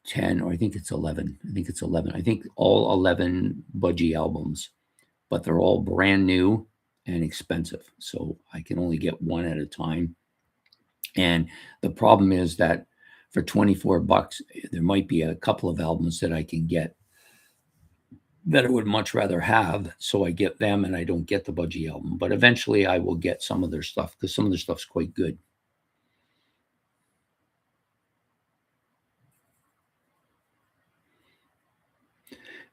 10, or I think it's 11. I think it's 11. I think all 11 Budgie albums, but they're all brand new and expensive. So I can only get one at a time. And the problem is that for 24 bucks, there might be a couple of albums that I can get that I would much rather have. So I get them and I don't get the Budgie album. But eventually I will get some of their stuff because some of their stuff's quite good.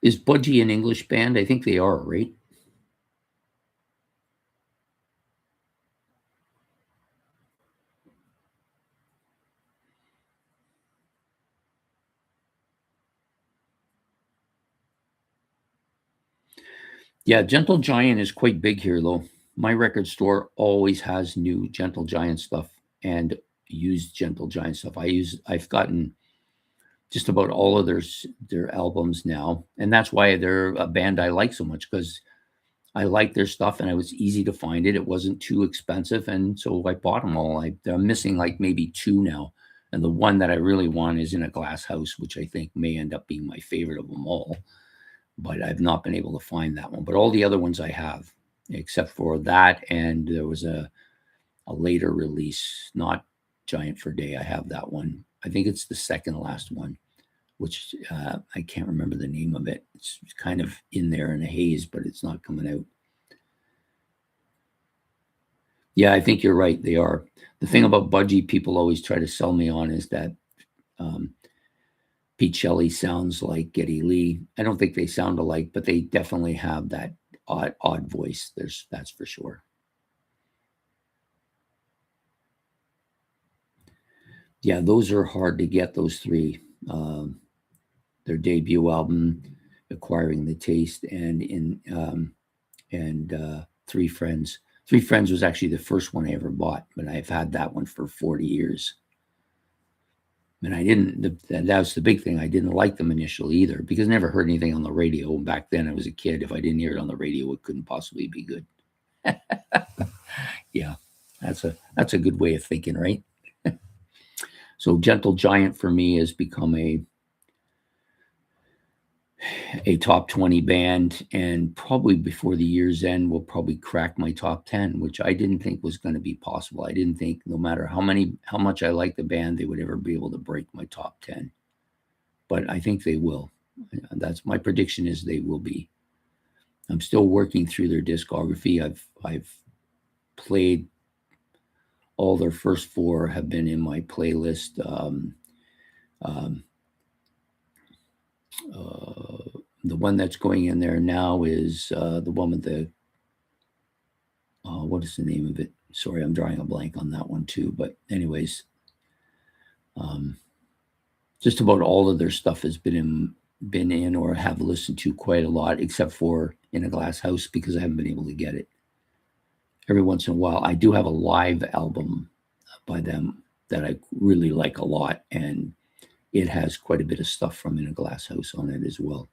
Is Budgie an English band? I think they are, right? Yeah, Gentle Giant is quite big here, though. My record store always has new Gentle Giant stuff and used Gentle Giant stuff. I've gotten just about all of their albums now, and that's why they're a band I like so much because I like their stuff and it was easy to find it. It wasn't too expensive, and so I bought them all. I'm missing like maybe two now, and the one that I really want is in a glass house, which I think may end up being my favorite of them all. But I've not been able to find that one. But all the other ones I have, except for that, and there was a later release, not Giant for Day. I have that one. I think it's the second last one, which I can't remember the name of it. It's kind of in there in a haze, but it's not coming out. Yeah, I think you're right. They are. The thing about Budgie people always try to sell me on is that um, Pete Shelley sounds like Geddy Lee. I don't think they sound alike, but they definitely have that odd voice. That's for sure. Yeah, those are hard to get. Those three, their debut album, "Acquiring the Taste," and Three Friends. Three Friends was actually the first one I ever bought, but I've had that one for 40 years. And I didn't, that was the big thing. I didn't like them initially either because I never heard anything on the radio. And back then I was a kid. If I didn't hear it on the radio, it couldn't possibly be good. Yeah, That's a good way of thinking, right? So Gentle Giant for me has become a top 20 band, and probably before the year's end will probably crack my top 10, which I didn't think was going to be possible. I didn't think no matter how much I like the band, they would ever be able to break my top 10. But I think they will. That's my prediction, is they will be. I'm still working through their discography. I've played all their first four, have been in my playlist. Um, the one that's going in there now is the one with the what is the name of it? Sorry, I'm drawing a blank on that one too. But anyways, um, just about all of their stuff has been in or have listened to quite a lot, except for In a Glass House, because I haven't been able to get it. Every once in a while, I do have a live album by them that I really like a lot, and it has quite a bit of stuff from In a Glass House on it as well.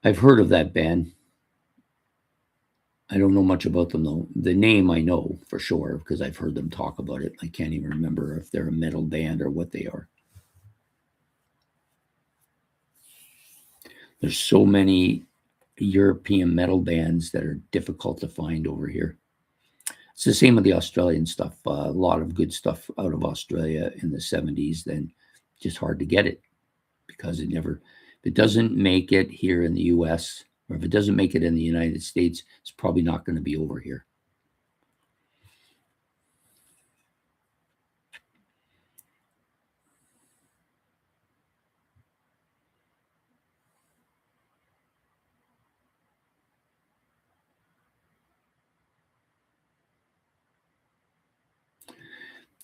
I've heard of that band. I don't know much about them though. The name I know for sure because I've heard them talk about it. I can't even remember if they're a metal band or what they are. There's so many European metal bands that are difficult to find over here. It's the same with the Australian stuff. A lot of good stuff out of Australia in the 70s, then just hard to get it because if it doesn't make it here in the US, or if it doesn't make it in the United States, it's probably not going to be over here.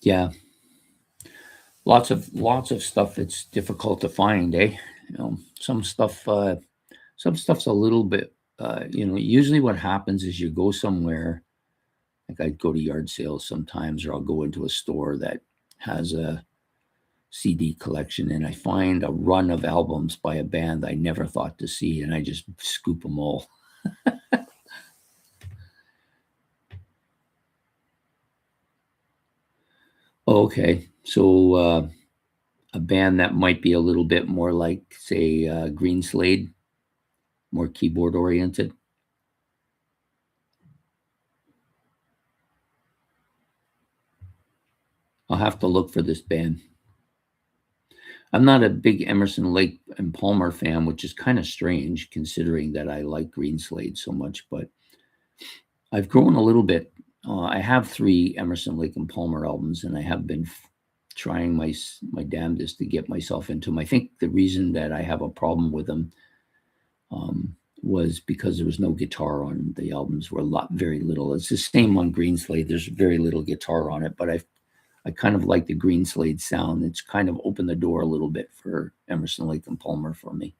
Yeah, lots of stuff that's difficult to find, eh? Some stuff's a little bit. Usually what happens is you go somewhere. Like I go to yard sales sometimes, or I'll go into a store that has a CD collection, and I find a run of albums by a band I never thought to see, and I just scoop them all. Okay, so a band that might be a little bit more like, say, Green Slade, more keyboard oriented. I'll have to look for this band. I'm not a big Emerson, Lake and Palmer fan, which is kind of strange considering that I like Green Slade so much, but I've grown a little bit. I have 3 Emerson, Lake and Palmer albums, and I have been trying my damnedest to get myself into them. I think the reason that I have a problem with them was because there was no guitar on the albums. Were very little. It's the same on Green Slade. There's very little guitar on it, but I kind of like the Green Slade sound. It's kind of opened the door a little bit for Emerson, Lake and Palmer for me.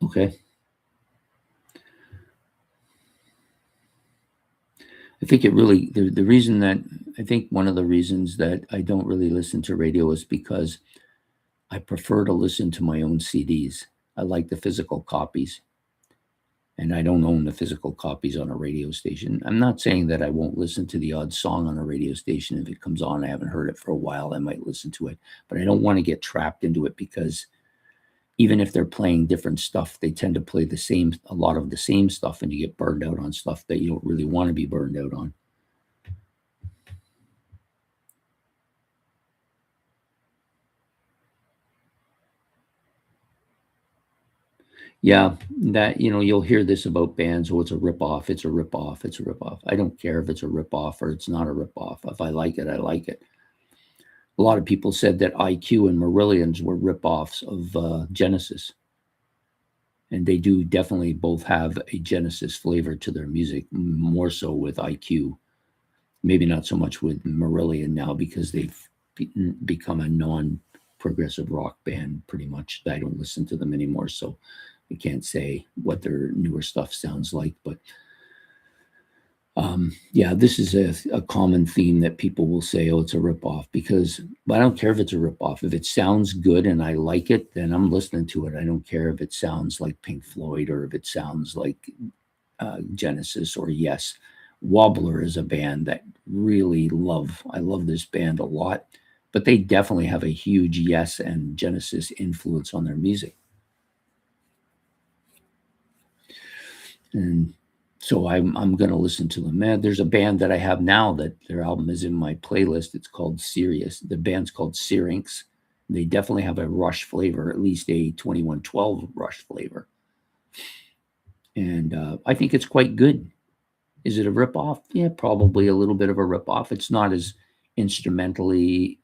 Okay. I think the reason that I think one of the reasons that I don't really listen to radio is because I prefer to listen to my own CDs. I like the physical copies, and I don't own the physical copies on a radio station. I'm not saying that I won't listen to the odd song on a radio station. If it comes on, I haven't heard it for a while, I might listen to it, but I don't want to get trapped into it because even if they're playing different stuff, they tend to play a lot of the same stuff, and you get burned out on stuff that you don't really want to be burned out on. Yeah, that you'll hear this about bands. Oh, it's a ripoff. It's a ripoff. It's a ripoff. I don't care if it's a ripoff or it's not a ripoff. If I like it, I like it. A lot of people said that IQ and Marillions were ripoffs of Genesis, and they do definitely both have a Genesis flavor to their music. More so with IQ, maybe not so much with Marillion now because they've become a progressive rock band, pretty much. I don't listen to them anymore, so I can't say what their newer stuff sounds like. But yeah, this is a common theme that people will say, "Oh, it's a ripoff," because I don't care if it's a ripoff. If it sounds good and I like it, then I'm listening to it. I don't care if it sounds like Pink Floyd or if it sounds like Genesis or Yes. Wobbler is a band that really love. I love this band a lot, but they definitely have a huge Yes and Genesis influence on their music. And so I'm going to listen to them. Man, there's a band that I have now that their album is in my playlist. It's called Sirius. The band's called Syrinx. They definitely have a Rush flavor, at least a 2112 Rush flavor. And I think it's quite good. Is it a ripoff? Yeah, probably a little bit of a ripoff. It's not as instrumentally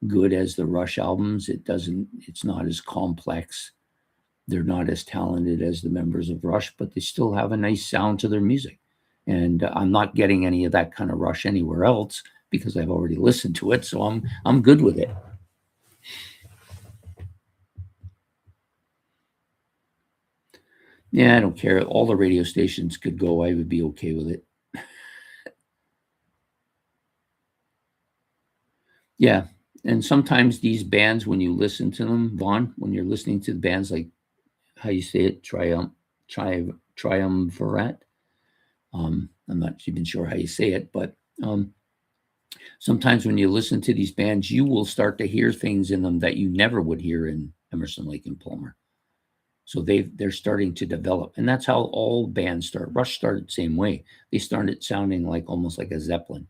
good as the Rush albums. It's not as complex. They're not as talented as the members of Rush, but they still have a nice sound to their music. And I'm not getting any of that kind of Rush anywhere else because I've already listened to it, so I'm good with it. Yeah, I don't care. All the radio stations could go. I would be okay with it. Yeah. And sometimes these bands, when you listen to them, Vaughn, when you're listening to the bands like how you say it, triumvirate. I'm not even sure how you say it, but sometimes when you listen to these bands, you will start to hear things in them that you never would hear in Emerson, Lake and Palmer. So they're starting to develop, and that's how all bands start. Rush started the same way. They started sounding like almost like a Zeppelin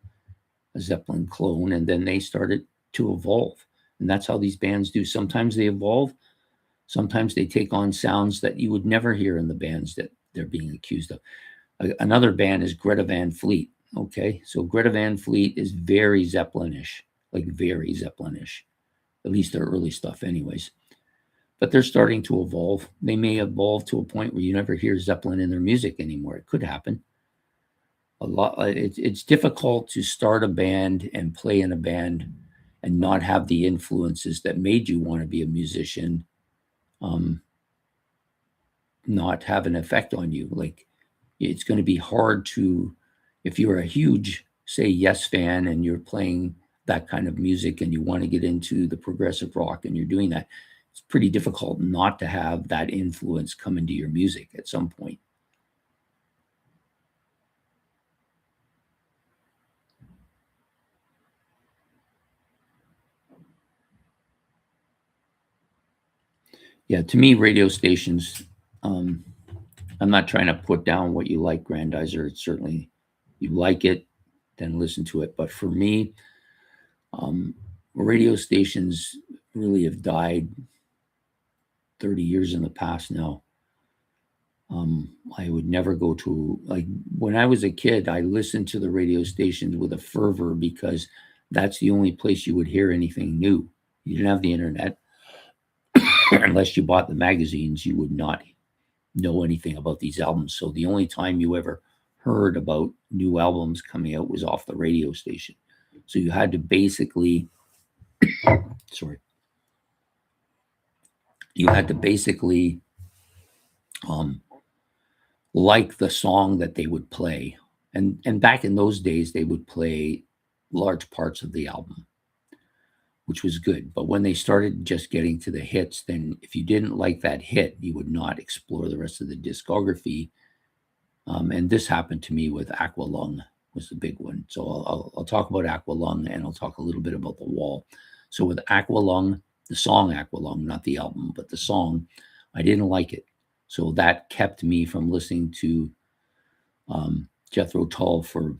clone, and then they started to evolve. And that's how these bands do. Sometimes they evolve, sometimes they take on sounds that you would never hear in the bands that they're being accused of. Another band is Greta Van Fleet. Okay, so Greta Van Fleet is very Zeppelinish, like very Zeppelinish, at least their early stuff, anyways. But they're starting to evolve. They may evolve to a point where you never hear Zeppelin in their music anymore. It could happen. A lot. It's difficult to start a band and play in a band and not have the influences that made you want to be a musician um, not have an effect on you. Like it's going to be hard to, if you're a huge, say, Yes fan and you're playing that kind of music and you want to get into the progressive rock and you're doing that, it's pretty difficult not to have that influence come into your music at some point. Yeah, to me, radio stations, um, I'm not trying to put down what you like, Grandizer. It's certainly, you like it, then listen to it. But for me, um, radio stations really have died 30 years in the past now. I would never go to, like, when I was a kid, I listened to the radio stations with a fervor because that's the only place you would hear anything new. You didn't have the internet. Unless you bought the magazines, you would not know anything about these albums. So the only time you ever heard about new albums coming out was off the radio station. So you had to basically, sorry, you had to basically um, like the song that they would play. And back in those days, they would play large parts of the album, which was good. But when they started just getting to the hits, then if you didn't like that hit, you would not explore the rest of the discography. And this happened to me with Aqualung was the big one. So I'll talk about Aqualung and I'll talk a little bit about The Wall. So with Aqualung, the song Aqualung, not the album, but the song, I didn't like it. So that kept me from listening to Jethro Tull for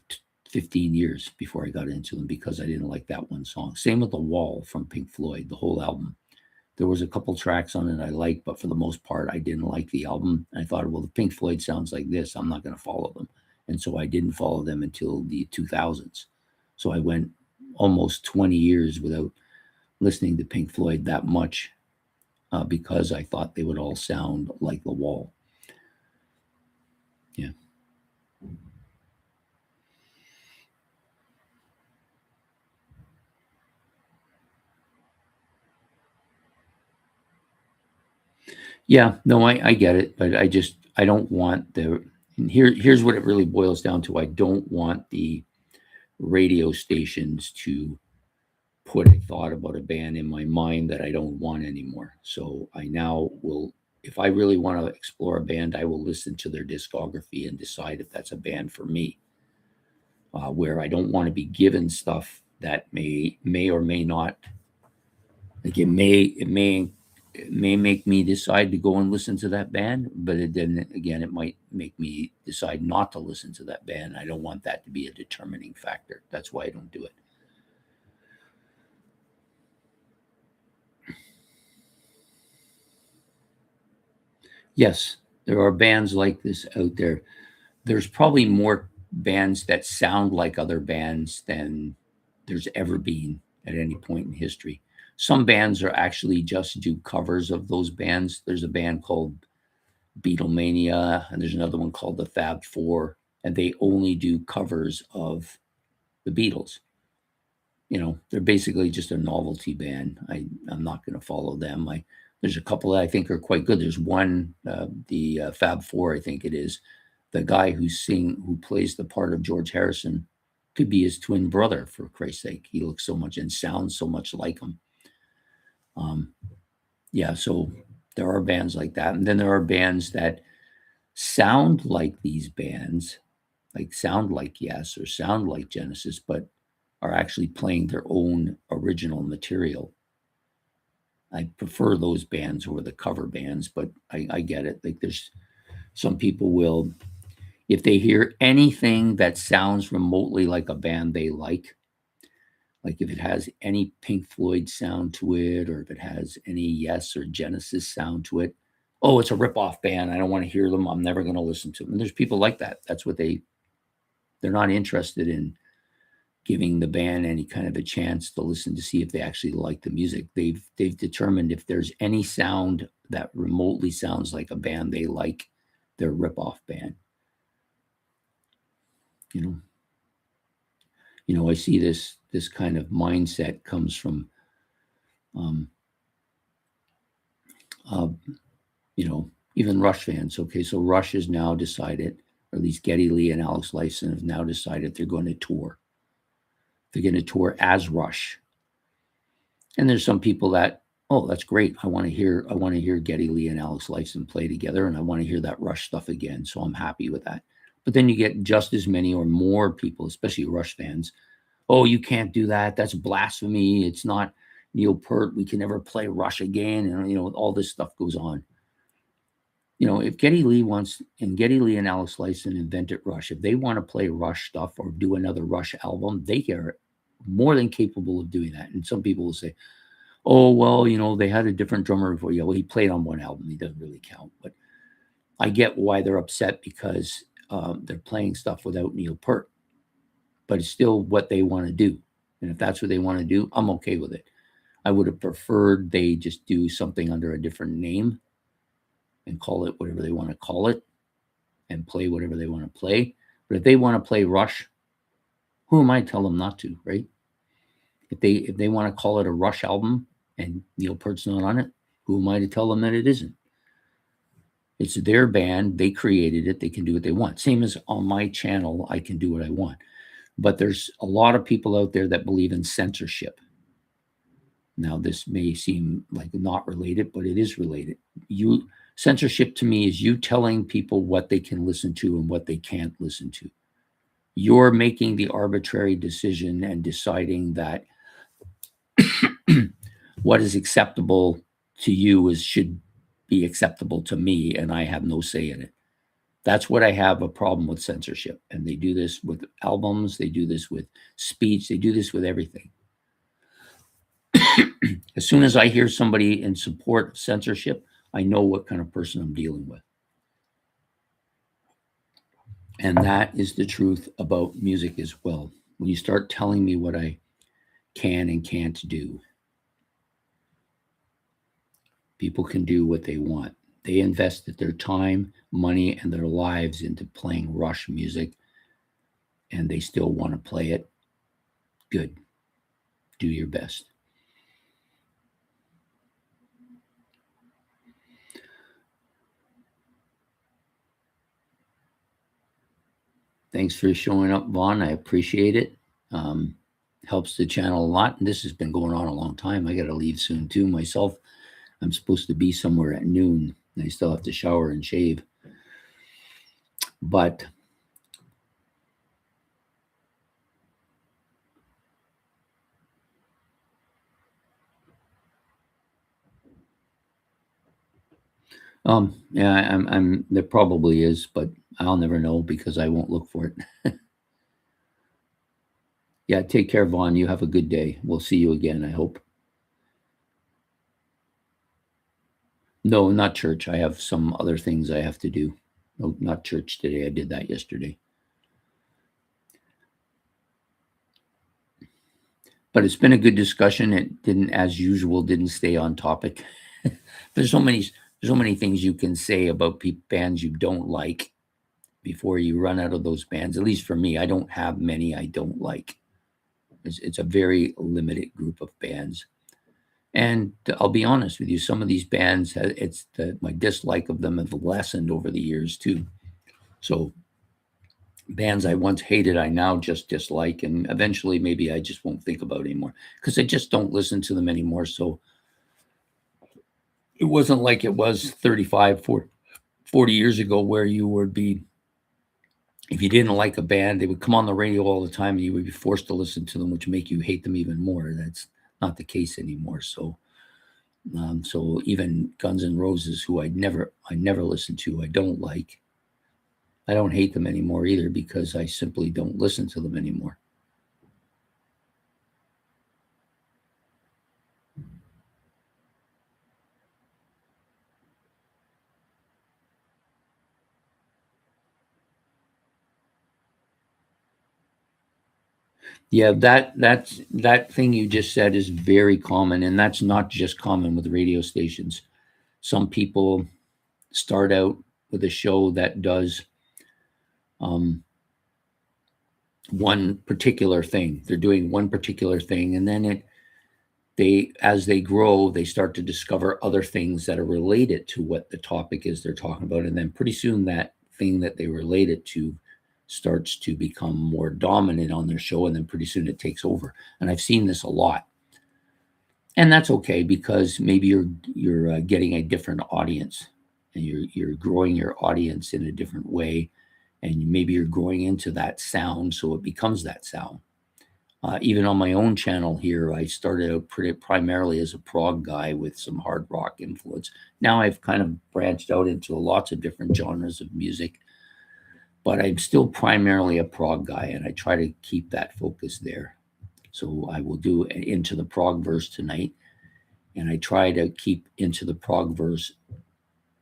15 years before I got into them because I didn't like that one song. Same with The Wall from Pink Floyd, the whole album. There was a couple tracks on it I liked, but for the most part, I didn't like the album. I thought, well, the Pink Floyd sounds like this. I'm not going to follow them. And so I didn't follow them until the 2000s. So I went almost 20 years without listening to Pink Floyd that much because I thought they would all sound like The Wall. Yeah. Yeah, no, I get it, but I don't want the and here's what it really boils down to. I don't want the radio stations to put a thought about a band in my mind that I don't want anymore. So I now will, if I really want to explore a band, I will listen to their discography and decide if that's a band for me. Where I don't want to be given stuff that may or may not, like it may make me decide to go and listen to that band, but then again it might make me decide not to listen to that band. I don't want that to be a determining factor. That's why I don't do it. Yes, there are bands like this out there. There's probably more bands that sound like other bands than there's ever been at any point in history. Some bands are actually just do covers of those bands. There's a band called Beatlemania, and there's another one called the Fab Four, and they only do covers of the Beatles. They're basically just a novelty band. I'm not going to follow them. There's a couple that I think are quite good. There's one, the Fab Four, I think it is. The guy who plays the part of George Harrison could be his twin brother, for Christ's sake. He looks so much and sounds so much like him. Um, yeah, so there are bands like that, and then there are bands that sound like these bands, like sound like Yes or sound like Genesis, but are actually playing their own original material. I prefer those bands over the cover bands, but I get it. Like there's some people will, if they hear anything that sounds remotely like a band they like if it has any Pink Floyd sound to it, or if it has any Yes or Genesis sound to it, oh, it's a rip-off band. I don't want to hear them. I'm never going to listen to them. And there's people like that. That's what they're not interested in giving the band any kind of a chance to listen to see if they actually like the music. They've determined if there's any sound that remotely sounds like a band they like, they're a rip-off band. You know, I see this kind of mindset comes from um, uh, even Rush fans. Okay, so Rush has now decided, or at least Geddy Lee and Alex Lifeson have now decided they're going to tour. They're going to tour as Rush. And there's some people that, oh, that's great. I want to hear Geddy Lee and Alex Lifeson play together, and I want to hear that Rush stuff again. So I'm happy with that. But then you get just as many or more people, especially Rush fans. Oh, you can't do that. That's blasphemy. It's not Neil Peart. We can never play Rush again. And all this stuff goes on. If Geddy Lee and Alex Lifeson invented Rush, if they want to play Rush stuff or do another Rush album, they are more than capable of doing that. And some people will say, oh, well, they had a different drummer before. Yeah, well, he played on one album. He doesn't really count. But I get why they're upset because they're playing stuff without Neil Peart. But it's still what they want to do. And if that's what they want to do, I'm okay with it. I would have preferred they just do something under a different name and call it whatever they want to call it and play whatever they want to play. But if they want to play Rush, who am I to tell them not to, right? If they want to call it a Rush album and Neil Peart's not on it, who am I to tell them that it isn't? It's their band. They created it. They can do what they want. Same as on my channel, I can do what I want. But there's a lot of people out there that believe in censorship. Now, this may seem like not related, but it is related. Censorship to me is you telling people what they can listen to and what they can't listen to. You're making the arbitrary decision and deciding that what is acceptable to you should be acceptable to me, and I have no say in it. That's what I have a problem with censorship. And they do this with albums, they do this with speech, they do this with everything. As soon as I hear somebody in support of censorship, I know what kind of person I'm dealing with. And that is the truth about music as well. When you start telling me what I can and can't do, people can do what they want. They invested their time, money, and their lives into playing Rush music, and they still want to play it. Good. Do your best. Thanks for showing up, Vaughn. I appreciate it. Um, Helps the channel a lot. And this has been going on a long time. I got to leave soon too myself. I'm supposed to be somewhere at noon. I still have to shower and shave. But yeah, I'm. There probably is, but I'll never know because I won't look for it. Yeah, take care, Vaughn. You have a good day. We'll see you again, I hope. No, not church. I have some other things I have to do. No, not church today. I did that yesterday. But it's been a good discussion. It didn't, as usual, didn't stay on topic. there's so many there's so many things you can say about bands you don't like before you run out of those bands. At least for me, I don't have many I don't like. It's a very limited group of bands. And I'll be honest with you, some of these bands, my dislike of them have lessened over the years too. So bands I once hated, I now just dislike, and eventually maybe I just won't think about anymore because I just don't listen to them anymore. So it wasn't like it was 35, 40 years ago where you would be, if you didn't like a band, they would come on the radio all the time and you would be forced to listen to them, which make you hate them even more. That's not the case anymore. So even Guns N' Roses, who I never listened to, I don't like. I don't hate them anymore either because I simply don't listen to them anymore. Yeah, that thing you just said is very common, and that's not just common with radio stations. Some people start out with a show that does um, one particular thing. They're doing one particular thing, and then as they grow, they start to discover other things that are related to what the topic is they're talking about, and then pretty soon that thing that they relate it to starts to become more dominant on their show, and then pretty soon it takes over. And I've seen this a lot, and that's okay because maybe you're getting a different audience, and you're growing your audience in a different way, and maybe you're growing into that sound, so it becomes that sound. Even on my own channel here, I started out primarily as a prog guy with some hard rock influence. Now I've kind of branched out into lots of different genres of music, but I'm still primarily a prog guy, and I try to keep that focus there. So I will do Into the Prog Verse tonight, and I try to keep Into the Prog Verse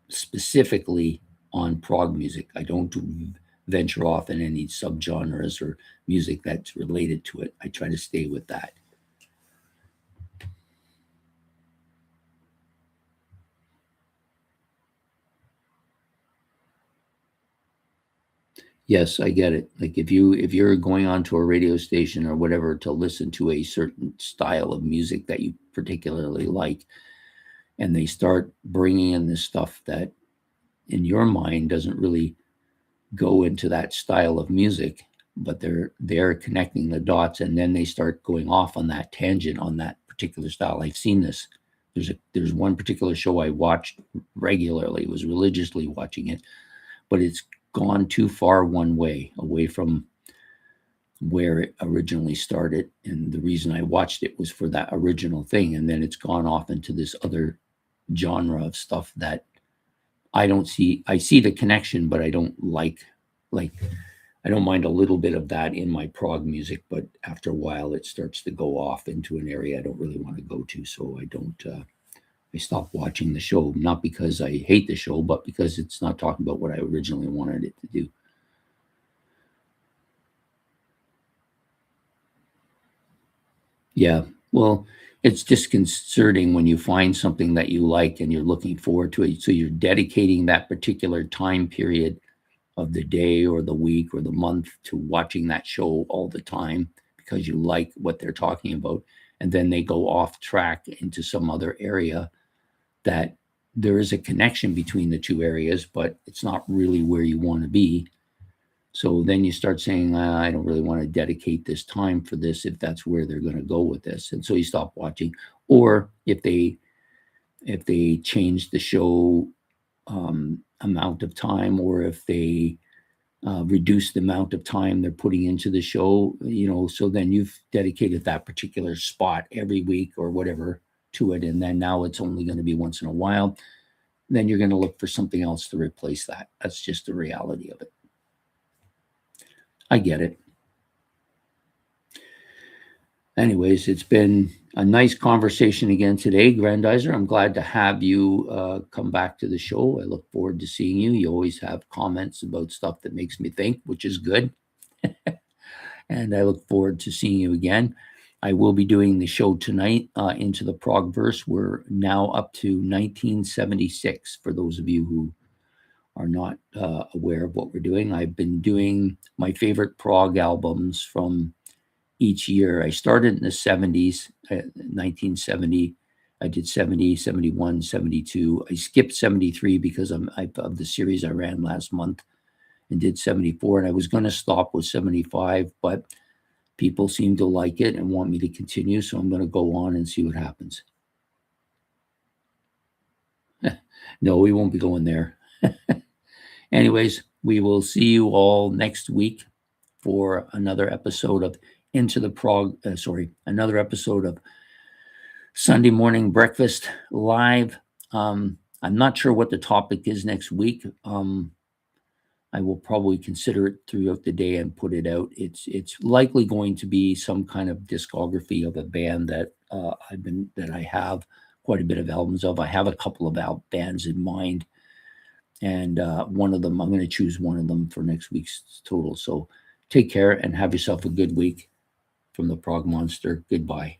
specifically on prog music. I don't venture off in any subgenres or music that's related to it. I try to stay with that. Yes, I get it. Like if you're going onto a radio station or whatever to listen to a certain style of music that you particularly like, and they start bringing in this stuff that in your mind doesn't really go into that style of music, but they're connecting the dots, and then they start going off on that tangent on that particular style. I've seen this. There's one particular show I watched regularly, was religiously watching it, but it's gone too far one way, away from where it originally started. And the reason I watched it was for that original thing. And then it's gone off into this other genre of stuff that I don't see. I see the connection, but I don't like I don't mind a little bit of that in my prog music, but after a while it starts to go off into an area I don't really want to go to. So I stopped watching the show, not because I hate the show, but because it's not talking about what I originally wanted it to do. Yeah. Well, it's disconcerting when you find something that you like and you're looking forward to it. So you're dedicating that particular time period of the day or the week or the month to watching that show all the time because you like what they're talking about. And then they go off track into some other area that there is a connection between the two areas, but it's not really where you want to be. So then you start saying, I don't really want to dedicate this time for this if that's where they're going to go with this. And so you stop watching. Or if they change the show amount of time, or if they reduce the amount of time they're putting into the show, so then you've dedicated that particular spot every week or whatever to it. And then now it's only going to be once in a while. Then you're going to look for something else to replace that. That's just the reality of it. I get it. Anyways, it's been a nice conversation again today, Grandizer. I'm glad to have you come back to the show. I look forward to seeing you. You always have comments about stuff that makes me think, which is good. And I look forward to seeing you again. I will be doing the show tonight, Into the Progverse. We're now up to 1976, for those of you who are not aware of what we're doing. I've been doing my favorite prog albums from each year. I started in the 70s, 1970. I did 70, 71, 72. I skipped 73 because of the series I ran last month, and did 74. And I was going to stop with 75, but people seem to like it and want me to continue. So I'm going to go on and see what happens. No, we won't be going there. Anyways, we will see you all next week for another episode of another episode of Sunday Morning Breakfast Live. I'm not sure what the topic is next week. I will probably consider it throughout the day and put it out. It's likely going to be some kind of discography of a band that I have quite a bit of albums of. I have a couple of bands in mind, and one of them, I'm going to choose one of them for next week's total. So take care and have yourself a good week. From the Prog Monster, goodbye.